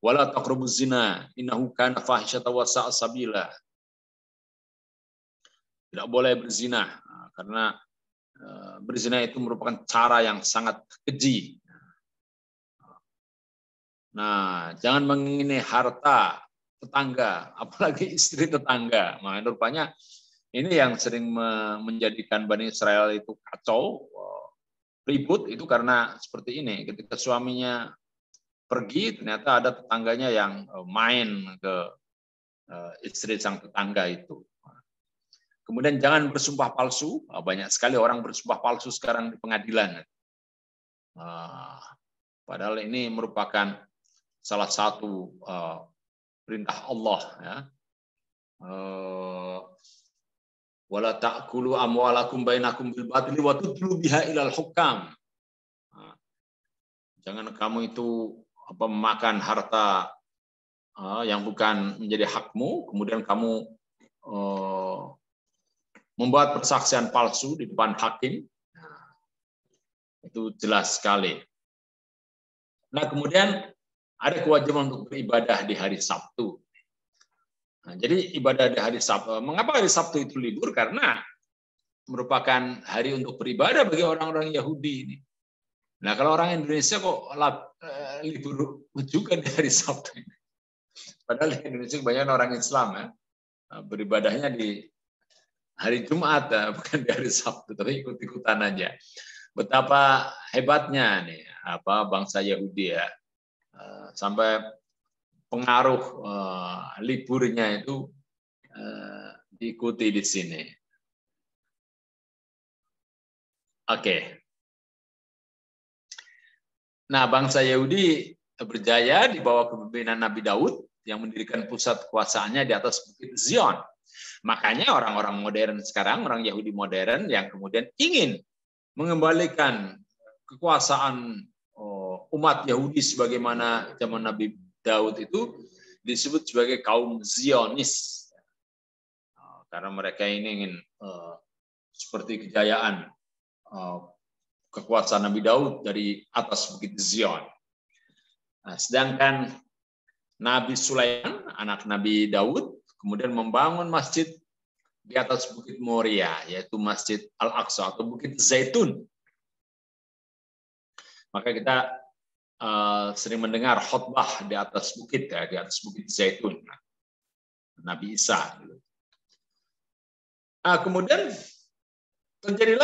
Wala taqrabuz zina innahu kana fahisyatan wa sa'a sabila. Tidak boleh berzina, karena berzina itu merupakan cara yang sangat keji. Nah, jangan mengingini harta tetangga, apalagi istri tetangga. Nah, rupanya ini yang sering menjadikan Bani Israel itu kacau, ribut, itu karena seperti ini. Ketika suaminya pergi, ternyata ada tetangganya yang main ke istri sang tetangga itu. Kemudian jangan bersumpah palsu. Banyak sekali orang bersumpah palsu sekarang di pengadilan. Padahal ini merupakan salah satu perintah Allah, ya. Wala ta'kulu amwalakum bainakum bil batili wa tudlu biha ilal hukam. Jangan kamu itu memakan harta yang bukan menjadi hakmu, kemudian kamu membuat persaksian palsu di depan hakim. Itu jelas sekali. Nah, kemudian ada kewajiban untuk beribadah di hari Sabtu. Nah, jadi ibadah di hari Sabtu. Mengapa hari Sabtu itu libur? Karena merupakan hari untuk beribadah bagi orang-orang Yahudi ini. Nah, kalau orang Indonesia kok libur juga di hari Sabtu ini. Padahal di Indonesia banyak orang Islam ya, beribadahnya di hari Jumat, bukan di hari Sabtu, tapi ikut-ikutan aja. Betapa hebatnya nih bangsa Yahudi ya, sampai pengaruh liburnya itu diikuti di sini. Oke. Nah, bangsa Yahudi berjaya di bawah kepemimpinan Nabi Daud yang mendirikan pusat kekuasaannya di atas Bukit Zion. Makanya orang-orang modern sekarang, orang Yahudi modern yang kemudian ingin mengembalikan kekuasaan umat Yahudi sebagaimana zaman Nabi Daud itu disebut sebagai kaum Zionis. Karena mereka ini ingin seperti kejayaan kekuasaan Nabi Daud dari atas Bukit Zion. Nah, sedangkan Nabi Sulaiman, anak Nabi Daud, kemudian membangun masjid di atas Bukit Moria, yaitu Masjid Al-Aqsa atau Bukit Zaitun. Maka kita sering mendengar khutbah di atas bukit, ya, di atas Bukit Zaitun. Nabi Isa. Nah, kemudian terjadi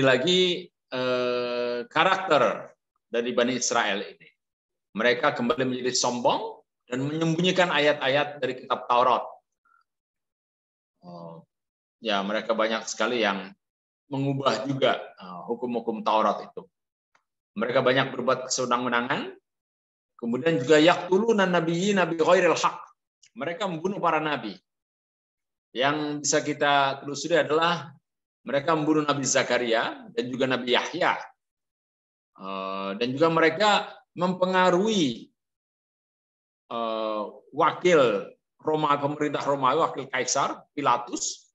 lagi karakter dari Bani Israel ini. Mereka kembali menjadi sombong dan menyembunyikan ayat-ayat dari kitab Taurat. Ya, mereka banyak sekali yang mengubah juga hukum-hukum Taurat itu. Mereka banyak berbuat kesewenang-wenangan. Kemudian juga yaqtuluna nabiyyin bi ghairil haq. Mereka membunuh para nabi. Yang bisa kita telusuri adalah mereka membunuh Nabi Zakaria dan juga Nabi Yahya. Dan juga mereka mempengaruhi wakil pemerintah Romawi, wakil Kaisar Pilatus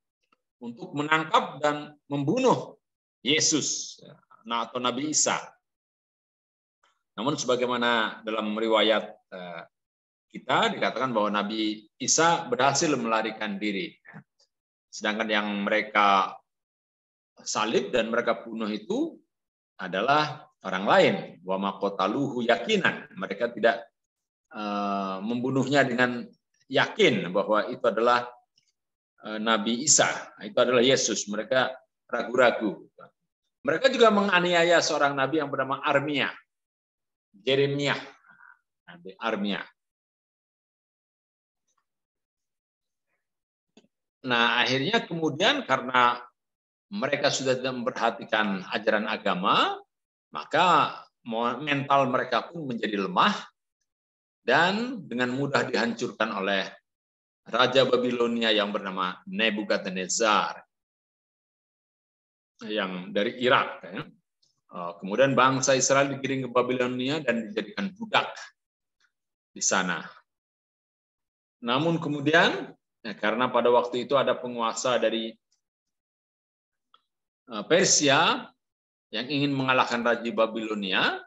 untuk menangkap dan membunuh Yesus atau Nabi Isa. Namun sebagaimana dalam riwayat kita dikatakan bahwa Nabi Isa berhasil melarikan diri. Sedangkan yang mereka salib dan mereka bunuh itu adalah orang lain. Wa maqtaluhu yakinan. Mereka tidak membunuhnya dengan yakin bahwa itu adalah Nabi Isa, itu adalah Yesus. Mereka ragu-ragu. Mereka juga menganiaya seorang nabi yang bernama Armia, Yeremia, Nabi Armia. Nah, akhirnya kemudian karena mereka sudah tidak memperhatikan ajaran agama, maka mental mereka pun menjadi lemah dan dengan mudah dihancurkan oleh Raja Babilonia yang bernama Nebukadnezar yang dari Irak. Kemudian bangsa Israel digiring ke Babilonia dan dijadikan budak di sana. Namun kemudian karena pada waktu itu ada penguasa dari Persia yang ingin mengalahkan Raja Babilonia,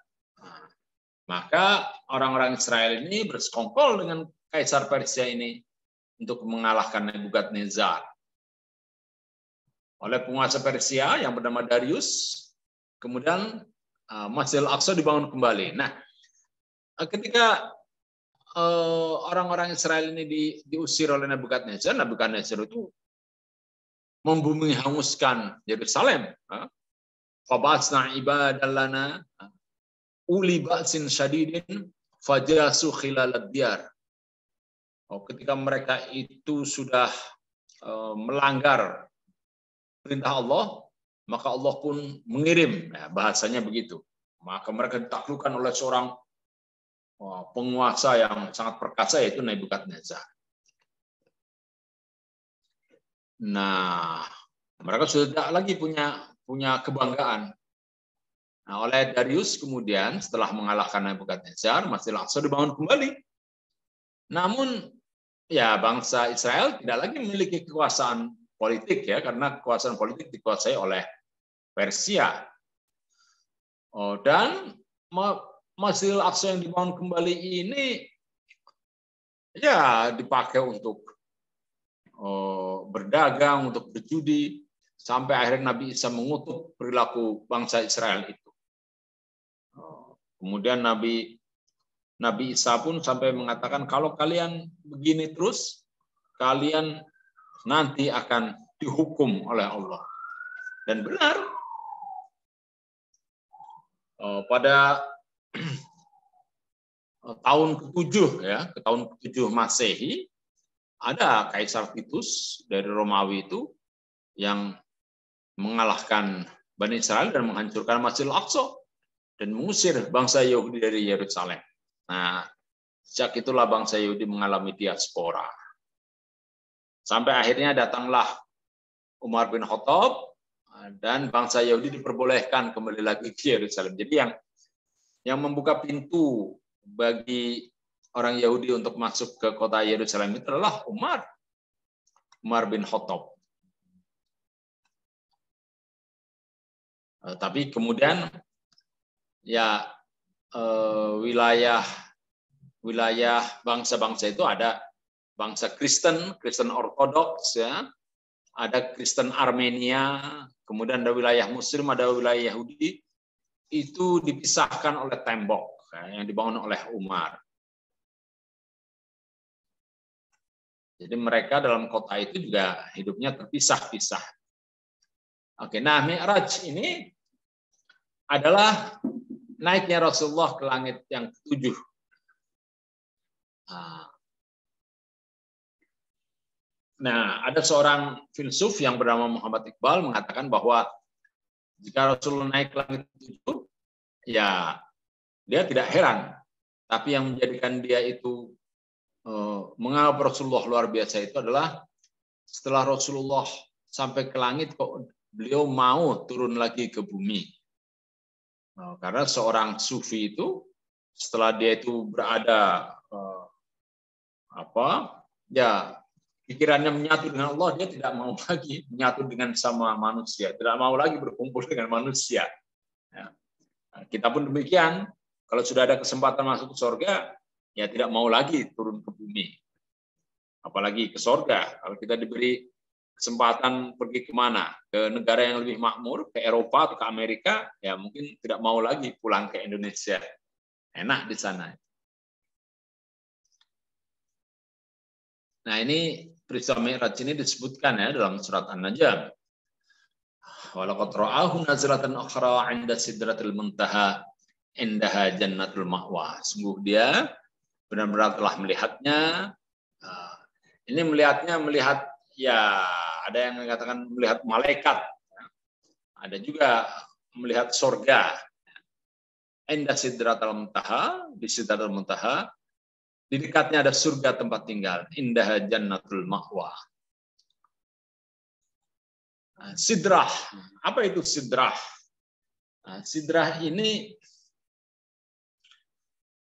maka orang-orang Israel ini bersekongkol dengan Kaisar Persia ini untuk mengalahkan Nebukadnezar. Oleh penguasa Persia yang bernama Darius, kemudian Masjid Al-Aqsa dibangun kembali. Nah, ketika orang-orang Israel ini diusir oleh Nebukadnezar itu membumi hanguskan Yerusalem. Fabasna ibadallana uli ba'sin syadidin fajasu khilalad diyar. Ketika mereka itu sudah melanggar perintah Allah, maka Allah pun mengirim, bahasanya begitu. Maka mereka ditaklukkan oleh seorang penguasa yang sangat perkasa, yaitu Nebukadnezar. Nah, mereka sudah tidak lagi punya kebanggaan. Nah, oleh Darius kemudian setelah mengalahkan Nebukadnezar, Masjid Al-Aqsa dibangun kembali. Namun ya bangsa Israel tidak lagi memiliki kekuasaan politik ya, karena kekuasaan politik dikuasai oleh Persia. Dan Masjidil Aqsa yang dibangun kembali ini ya dipakai untuk berdagang, untuk berjudi, sampai akhirnya Nabi Isa mengutuk perilaku bangsa Israel itu. Kemudian Nabi Isa pun sampai mengatakan, kalau kalian begini terus, kalian nanti akan dihukum oleh Allah. Dan benar, pada tahun ke-7 ya, ke tahun ke-7 Masehi, ada Kaisar Titus dari Romawi itu yang mengalahkan Bani Israel dan menghancurkan Masjidil Aqsa dan mengusir bangsa Yahudi dari Yerusalem. Nah, sejak itulah bangsa Yahudi mengalami diaspora. Sampai akhirnya datanglah Umar bin Khattab dan bangsa Yahudi diperbolehkan kembali lagi ke Yerusalem. Jadi yang membuka pintu bagi orang Yahudi untuk masuk ke kota Yerusalem itu adalah Umar bin Khattab. Tapi kemudian ya wilayah bangsa-bangsa itu ada bangsa Kristen Ortodoks ya, ada Kristen Armenia, kemudian ada wilayah Muslim, ada wilayah Yahudi, itu dipisahkan oleh tembok yang dibangun oleh Umar. Jadi mereka dalam kota itu juga hidupnya terpisah-pisah. Oke, nah Mi'raj ini adalah naiknya Rasulullah ke langit yang ke-7. Nah, ada seorang filsuf yang bernama Muhammad Iqbal mengatakan bahwa jika Rasulullah naik ke langit ke-7, ya dia tidak heran. Tapi yang menjadikan dia itu menganggap Rasulullah luar biasa itu adalah setelah Rasulullah sampai ke langit kok beliau mau turun lagi ke bumi. Karena seorang sufi itu setelah dia itu berada pikirannya menyatu dengan Allah, dia tidak mau lagi menyatu dengan sama manusia, tidak mau lagi berkumpul dengan manusia. Ya. Kita pun demikian, kalau sudah ada kesempatan masuk ke surga, ya tidak mau lagi turun ke bumi. Apalagi ke surga, kalau kita diberi kesempatan pergi kemana? Ke negara yang lebih makmur, ke Eropa atau ke Amerika, ya mungkin tidak mau lagi pulang ke Indonesia. Enak di sana. Nah, ini peristiwa Mi'raj ini disebutkan ya dalam surat An-Najm. Walaqad ra'ahu nazlatan ukhra 'inda sidratil muntaha indaha jannatul ma'wa. Sungguh dia benar-benar telah melihatnya. Ini melihat ya, ada yang mengatakan melihat malaikat. Ada juga melihat surga. Inda sidratul muntaha, di sidratul muntaha, di dekatnya ada surga tempat tinggal. Indah jannatul ma'wa. Sidrah. Apa itu sidrah? Sidrah ini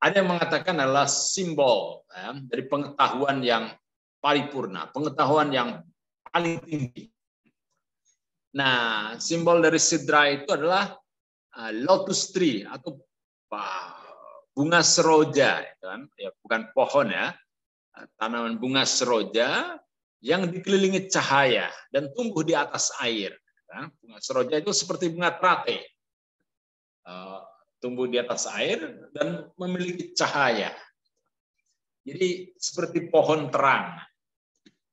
ada yang mengatakan adalah simbol dari pengetahuan yang paripurna, pengetahuan yang paling tinggi. Nah, simbol dari sidrah itu adalah lotus tree atau bunga seroja, kan? Ya, bukan pohon ya, tanaman bunga seroja yang dikelilingi cahaya dan tumbuh di atas air. Kan? Bunga seroja itu seperti bunga teratai, tumbuh di atas air dan memiliki cahaya. Jadi seperti pohon terang.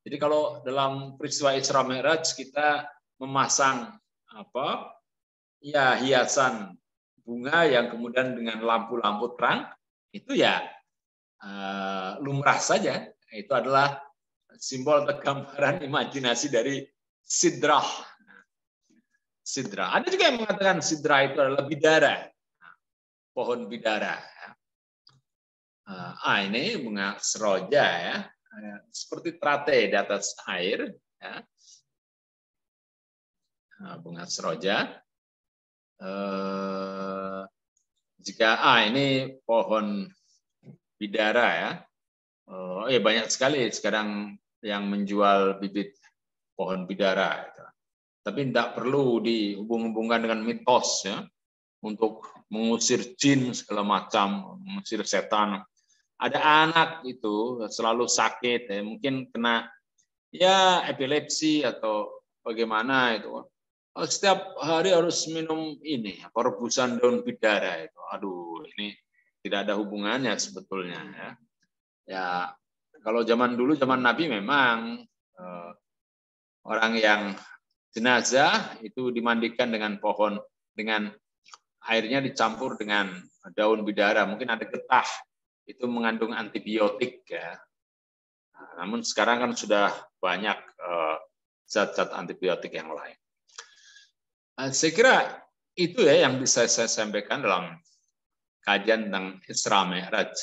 Jadi kalau dalam peristiwa Isra Mi'raj kita memasang hiasan bunga yang kemudian dengan lampu-lampu terang, itu ya lumrah saja. Itu adalah simbol atau gambaran imajinasi dari sidrah. Sidrah. Ada juga yang mengatakan sidrah itu adalah bidara, pohon bidara. Ini bunga seroja ya, seperti teratai di atas air. Ya. Bunga seroja. Jika ini pohon bidara ya, banyak sekali sekarang yang menjual bibit pohon bidara. Tapi tidak perlu dihubung-hubungkan dengan mitos ya, untuk mengusir jin segala macam, mengusir setan. Ada anak itu selalu sakit, ya, mungkin kena ya epilepsi atau bagaimana itu. Setiap hari harus minum ini, rebusan daun bidara itu. Aduh, ini tidak ada hubungannya sebetulnya ya. Ya, kalau zaman dulu, zaman Nabi memang orang yang jenazah itu dimandikan dengan pohon, dengan airnya dicampur dengan daun bidara, mungkin ada getah, itu mengandung antibiotik ya. Namun sekarang kan sudah banyak zat-zat antibiotik yang lain. Saya kira itu ya yang bisa saya sampaikan dalam kajian tentang Isra Mi'raj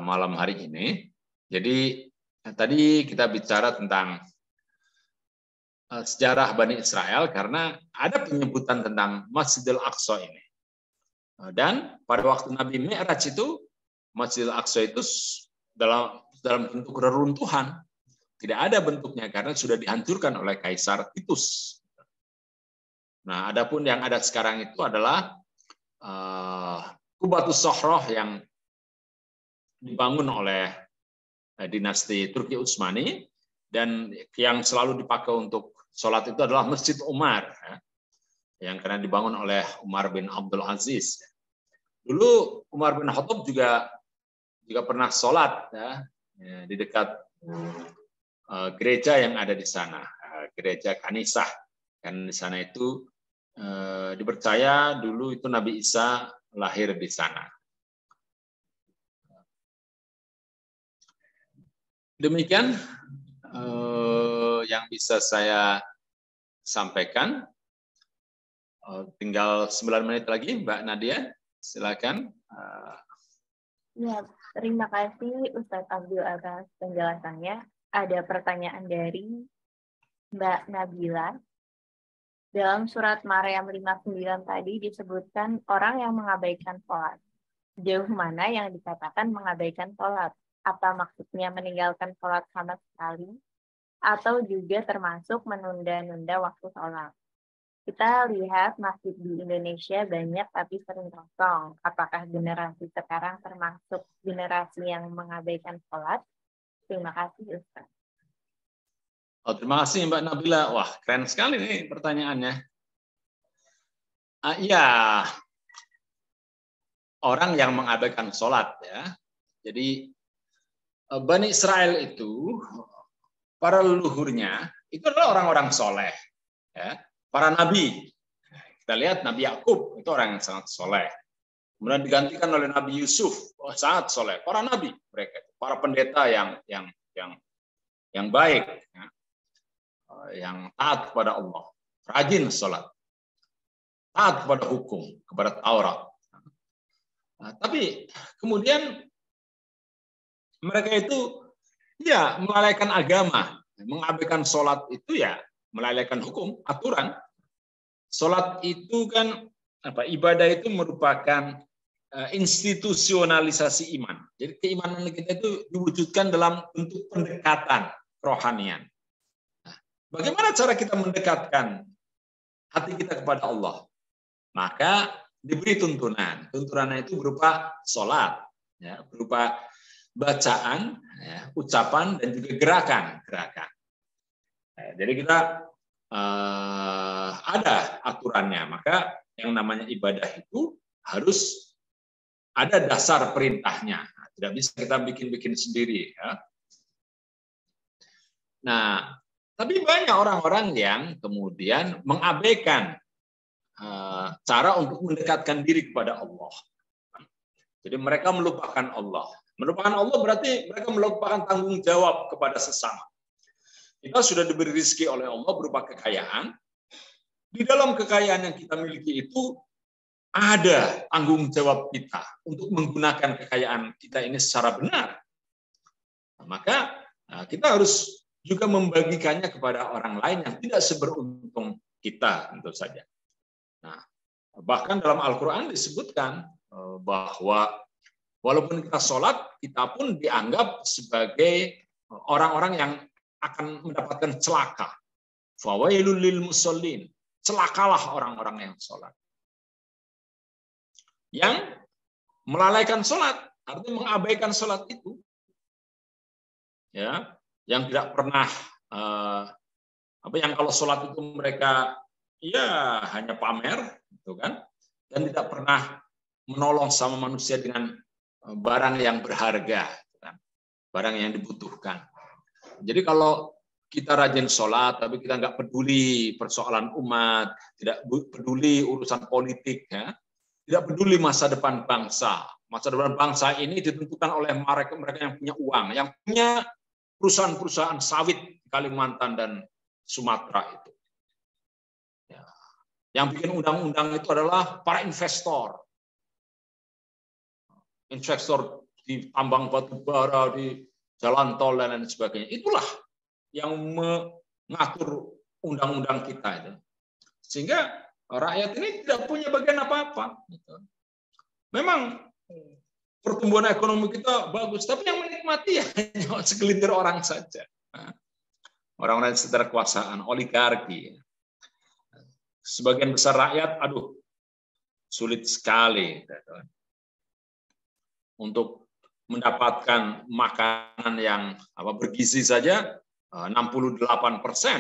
malam hari ini. Jadi tadi kita bicara tentang sejarah Bani Israel karena ada penyebutan tentang Masjidil Aqsa ini. Dan pada waktu Nabi Mi'raj itu, Masjidil Aqsa itu dalam bentuk reruntuhan. Tidak ada bentuknya karena sudah dihancurkan oleh Kaisar Titus. Nah, adapun yang ada sekarang itu adalah Qubatus Sohroh yang dibangun oleh dinasti Turki Utsmani dan yang selalu dipakai untuk sholat itu adalah Masjid Umar yang karena dibangun oleh Umar bin Abdul Aziz. Dulu Umar bin Khattab juga pernah sholat ya, di dekat gereja yang ada di sana, gereja Kanisah. Dan di sana itu dipercaya dulu itu Nabi Isa lahir di sana. Demikian yang bisa saya sampaikan. Tinggal 9 menit lagi, Mbak Nadia, silakan. Ya, terima kasih Ustadz Abdul atas penjelasannya. Ada pertanyaan dari Mbak Nabila. Dalam surat Maryam 59 tadi disebutkan orang yang mengabaikan sholat. Sejauh mana yang dikatakan mengabaikan sholat? Apa maksudnya meninggalkan sholat sama sekali? Atau juga termasuk menunda-nunda waktu sholat? Kita lihat masjid di Indonesia banyak tapi sering kosong. Apakah generasi sekarang termasuk generasi yang mengabaikan sholat? Terima kasih, Ustaz. Terima kasih Mbak Nabila. Wah, keren sekali nih pertanyaannya. Ya, orang yang mengabaikan sholat ya. Jadi Bani Israel itu para leluhurnya itu adalah orang-orang soleh, ya. Para nabi. Kita lihat Nabi Yakub itu orang yang sangat soleh. Kemudian digantikan oleh Nabi Yusuf, sangat soleh. Para nabi mereka, para pendeta yang baik, ya. Yang taat kepada Allah, rajin sholat, taat kepada hukum, kepada Taurat. Nah, tapi kemudian mereka itu ya melalaikan agama, mengabaikan sholat itu ya melalaikan hukum, aturan. Sholat itu kan ibadah itu merupakan institusionalisasi iman. Jadi keimanan kita itu diwujudkan dalam bentuk pendekatan kerohanian. Nah, bagaimana cara kita mendekatkan hati kita kepada Allah? Maka diberi tuntunan. Tuntunannya itu berupa sholat, ya, berupa bacaan, ya, ucapan, dan juga gerakan. Jadi kita ada aturannya. Maka yang namanya ibadah itu harus ada dasar perintahnya. Tidak bisa kita bikin-bikin sendiri. Ya. Nah, tapi banyak orang-orang yang kemudian mengabaikan cara untuk mendekatkan diri kepada Allah. Jadi mereka melupakan Allah. Melupakan Allah berarti mereka melupakan tanggung jawab kepada sesama. Kita sudah diberi rezeki oleh Allah berupa kekayaan. Di dalam kekayaan yang kita miliki itu ada tanggung jawab kita untuk menggunakan kekayaan kita ini secara benar. Maka kita harus juga membagikannya kepada orang lain yang tidak seberuntung kita, tentu saja. Nah, bahkan dalam Al-Quran disebutkan bahwa walaupun kita sholat, kita pun dianggap sebagai orang-orang yang akan mendapatkan celaka. Fawailul lil musallin. Celakalah orang-orang yang sholat. Yang melalaikan sholat, artinya mengabaikan sholat itu. Ya, yang tidak pernah yang kalau sholat itu mereka ya hanya pamer, gitu kan, dan tidak pernah menolong sama manusia dengan barang yang berharga, gitu kan, barang yang dibutuhkan. Jadi kalau kita rajin sholat, tapi kita nggak peduli persoalan umat, tidak peduli urusan politik, ya, tidak peduli masa depan bangsa. Masa depan bangsa ini ditentukan oleh mereka yang punya uang, yang punya perusahaan-perusahaan sawit di Kalimantan dan Sumatera itu. Ya. Yang bikin undang-undang itu adalah para investor. Investor di tambang batu bara, di jalan tol dan lain sebagainya. Itulah yang mengatur undang-undang kita itu. Sehingga rakyat ini tidak punya bagian apa-apa. Memang pertumbuhan ekonomi kita bagus, tapi yang menikmati ya hanya segelintir orang saja. Orang-orang yang secara kekuasaan, oligarki. Sebagian besar rakyat, sulit sekali untuk mendapatkan makanan yang bergizi saja. 68%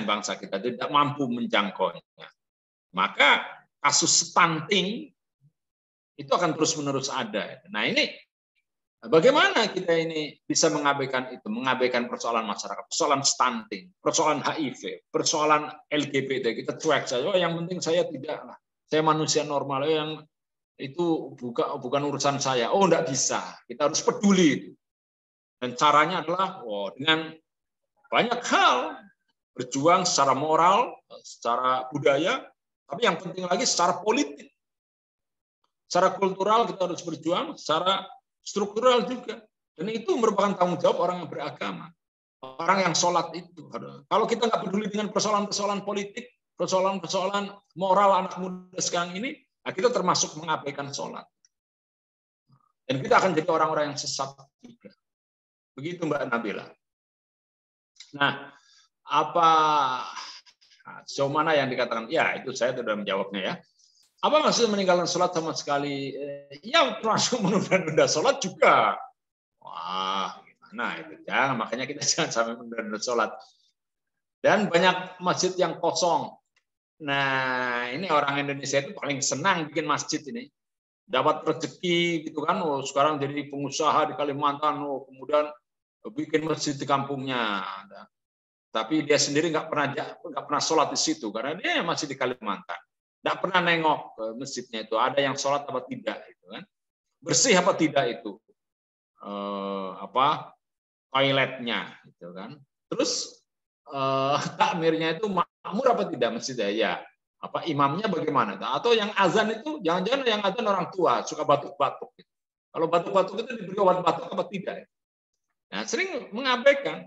bangsa kita tidak mampu menjangkaunya. Maka kasus stunting itu akan terus-menerus ada. Nah ini bagaimana kita ini bisa mengabaikan itu, mengabaikan persoalan masyarakat, persoalan stunting, persoalan HIV, persoalan LGBT, kita cuek saja. Yang penting saya tidak, saya manusia normal, yang itu bukan urusan saya. Enggak bisa, kita harus peduli itu. Dan caranya adalah dengan banyak hal, berjuang secara moral, secara budaya, tapi yang penting lagi secara politik. Secara kultural kita harus berjuang, secara struktural juga. Dan itu merupakan tanggung jawab orang yang beragama. Orang yang sholat itu. Kalau kita nggak peduli dengan persoalan-persoalan politik, persoalan-persoalan moral anak muda sekarang ini, kita termasuk mengabaikan sholat. Dan kita akan jadi orang-orang yang sesat juga. Begitu Mbak Nabila. Nah, sejauh mana yang dikatakan? Ya, itu saya sudah menjawabnya ya. Apa maksud meninggalkan sholat sama sekali? Ya, termasuk menunda-nunda sholat juga. Wah, gimana itu? Jangan, makanya kita jangan sampai menunda-nunda sholat. Dan banyak masjid yang kosong. Nah, ini orang Indonesia itu paling senang bikin masjid ini. Dapat rezeki gitu kan. Sekarang jadi pengusaha di Kalimantan. Kemudian bikin masjid di kampungnya. Tapi dia sendiri nggak pernah sholat di situ karena dia masih di Kalimantan. Nggak pernah nengok ke masjidnya itu, ada yang sholat apa tidak, gitu kan? Bersih apa tidak itu, toiletnya, gitu kan? Terus takmirnya itu makmur apa tidak masjidnya? Ya, imamnya bagaimana? Atau yang azan itu, jangan-jangan yang azan orang tua suka batuk-batuk. Gitu. Kalau batuk-batuk itu diberi obat batuk apa tidak? Nah, sering mengabaikan.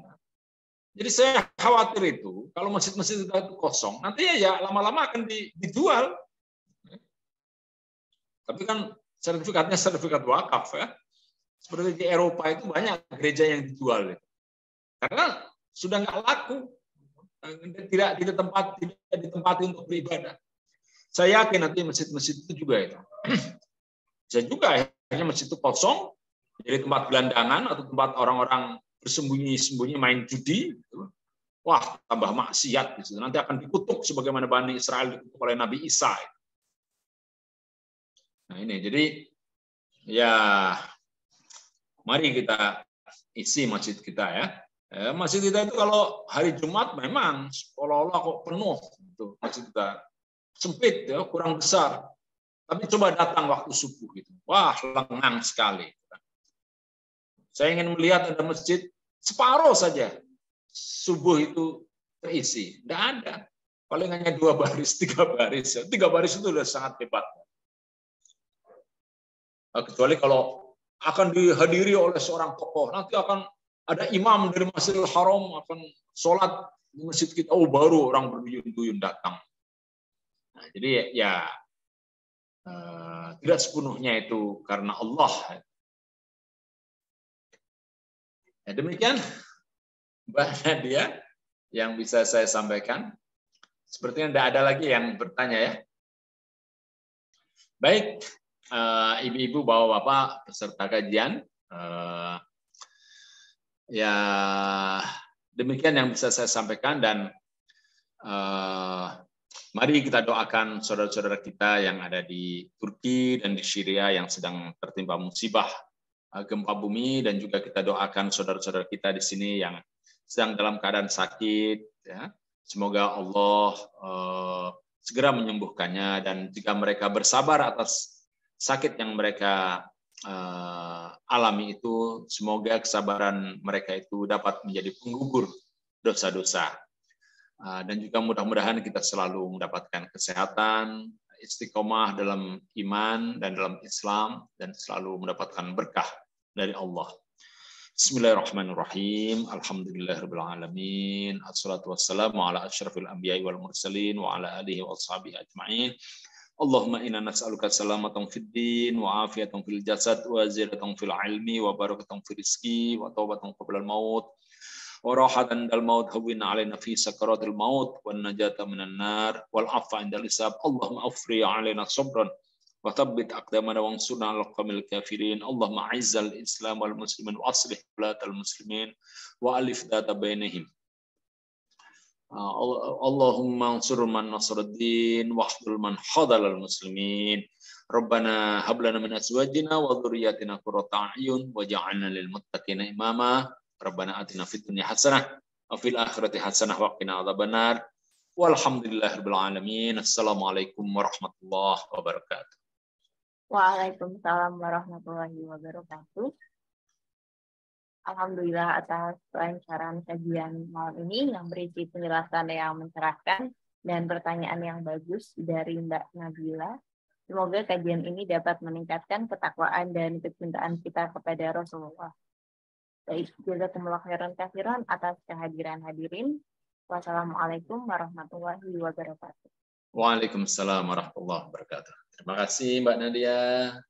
Jadi saya khawatir itu kalau masjid-masjid itu kosong, nanti ya lama-lama akan dijual. Tapi kan sertifikatnya sertifikat wakaf ya. Seperti di Eropa itu banyak gereja yang dijual. Karena sudah nggak laku, tidak ditempati untuk beribadah. Saya yakin nanti masjid-masjid itu juga itu. Saya juga akhirnya masjid itu kosong, jadi tempat gelandangan atau tempat orang-orang bersembunyi-sembunyi main judi, wah tambah maksiat, nanti akan dikutuk sebagaimana Bani Israel dikutuk oleh Nabi Isa. Nah ini, jadi ya mari kita isi masjid kita ya. Masjid kita itu kalau hari Jumat memang seolah-olah kok penuh, itu masjid kita sempit ya, kurang besar. Tapi coba datang waktu subuh gitu, wah lengang sekali. Saya ingin melihat ada masjid separuh saja subuh itu terisi. Tidak ada. Paling hanya 2 baris, 3 baris. 3 baris itu sudah sangat hebat. Kecuali kalau akan dihadiri oleh seorang tokoh, nanti akan ada imam dari Masjidil Haram akan sholat di masjid kita. Oh, baru orang berduyun-duyun datang. Nah, jadi ya tidak sepenuhnya itu karena Allah. Ya, demikian Mbak Nadia yang bisa saya sampaikan. Sepertinya tidak ada lagi yang bertanya ya. Baik, ibu-ibu, bapak-bapak peserta kajian, ya demikian yang bisa saya sampaikan, dan mari kita doakan saudara-saudara kita yang ada di Turki dan di Syria yang sedang tertimpa musibah gempa bumi, dan juga kita doakan saudara-saudara kita di sini yang sedang dalam keadaan sakit. Ya. Semoga Allah segera menyembuhkannya, dan jika mereka bersabar atas sakit yang mereka alami itu, semoga kesabaran mereka itu dapat menjadi penggugur dosa-dosa. Dan juga mudah-mudahan kita selalu mendapatkan kesehatan, istiqomah dalam iman dan dalam Islam, dan selalu mendapatkan berkah dari Allah. Bismillahirrahmanirrahim. Alhamdulillahirabbil alamin. Assalatu wassalamu ala asyrafil anbiya'i wal mursalin wa ala alihi wa ashabihi ajma'in. Allahumma inna nas'aluka salamatan fid din wa afiyatan fil jasad wa ziyadatan fil ilmi wa barakatan fil rizqi wa taubatan qabla al maut wa rahatan dal maut hawwin alaina fi sakaratil maut wan najata minan nar wal afwa indal hisab. Allahumma afri alaina sabran wa thabbit aqdamana wansurna 'alal qawmil kafirin. Allahumma a'izzal islam wal muslimin wa aslih walatal muslimin wa alif dhata bainahum. Allahumma ansur man nasruddin wahdul man khadalal muslimin. Rabbana hab lana min azwajina wa dhurriyyatina qurrata a'yun waj'alna lil muttaqina imama. Rabbana atina fid dunya hasanah wa fil akhirati hasanah wa qina adzabannar. Walhamdulillahirabbil alamin. Assalamualaikum warahmatullahi wabarakatuh. Waalaikumsalam warahmatullahi wabarakatuh. Alhamdulillah atas kelancaran kajian malam ini yang berisi penjelasan yang mencerahkan dan pertanyaan yang bagus dari Mbak Nabila. Semoga kajian ini dapat meningkatkan ketakwaan dan kecintaan kita kepada Rasulullah. Baik, jazakumullah khairan katsiran atas kehadiran hadirin. Wassalamualaikum warahmatullahi wabarakatuh. Waalaikumsalam warahmatullahi wabarakatuh. Terima kasih Mbak Nadia.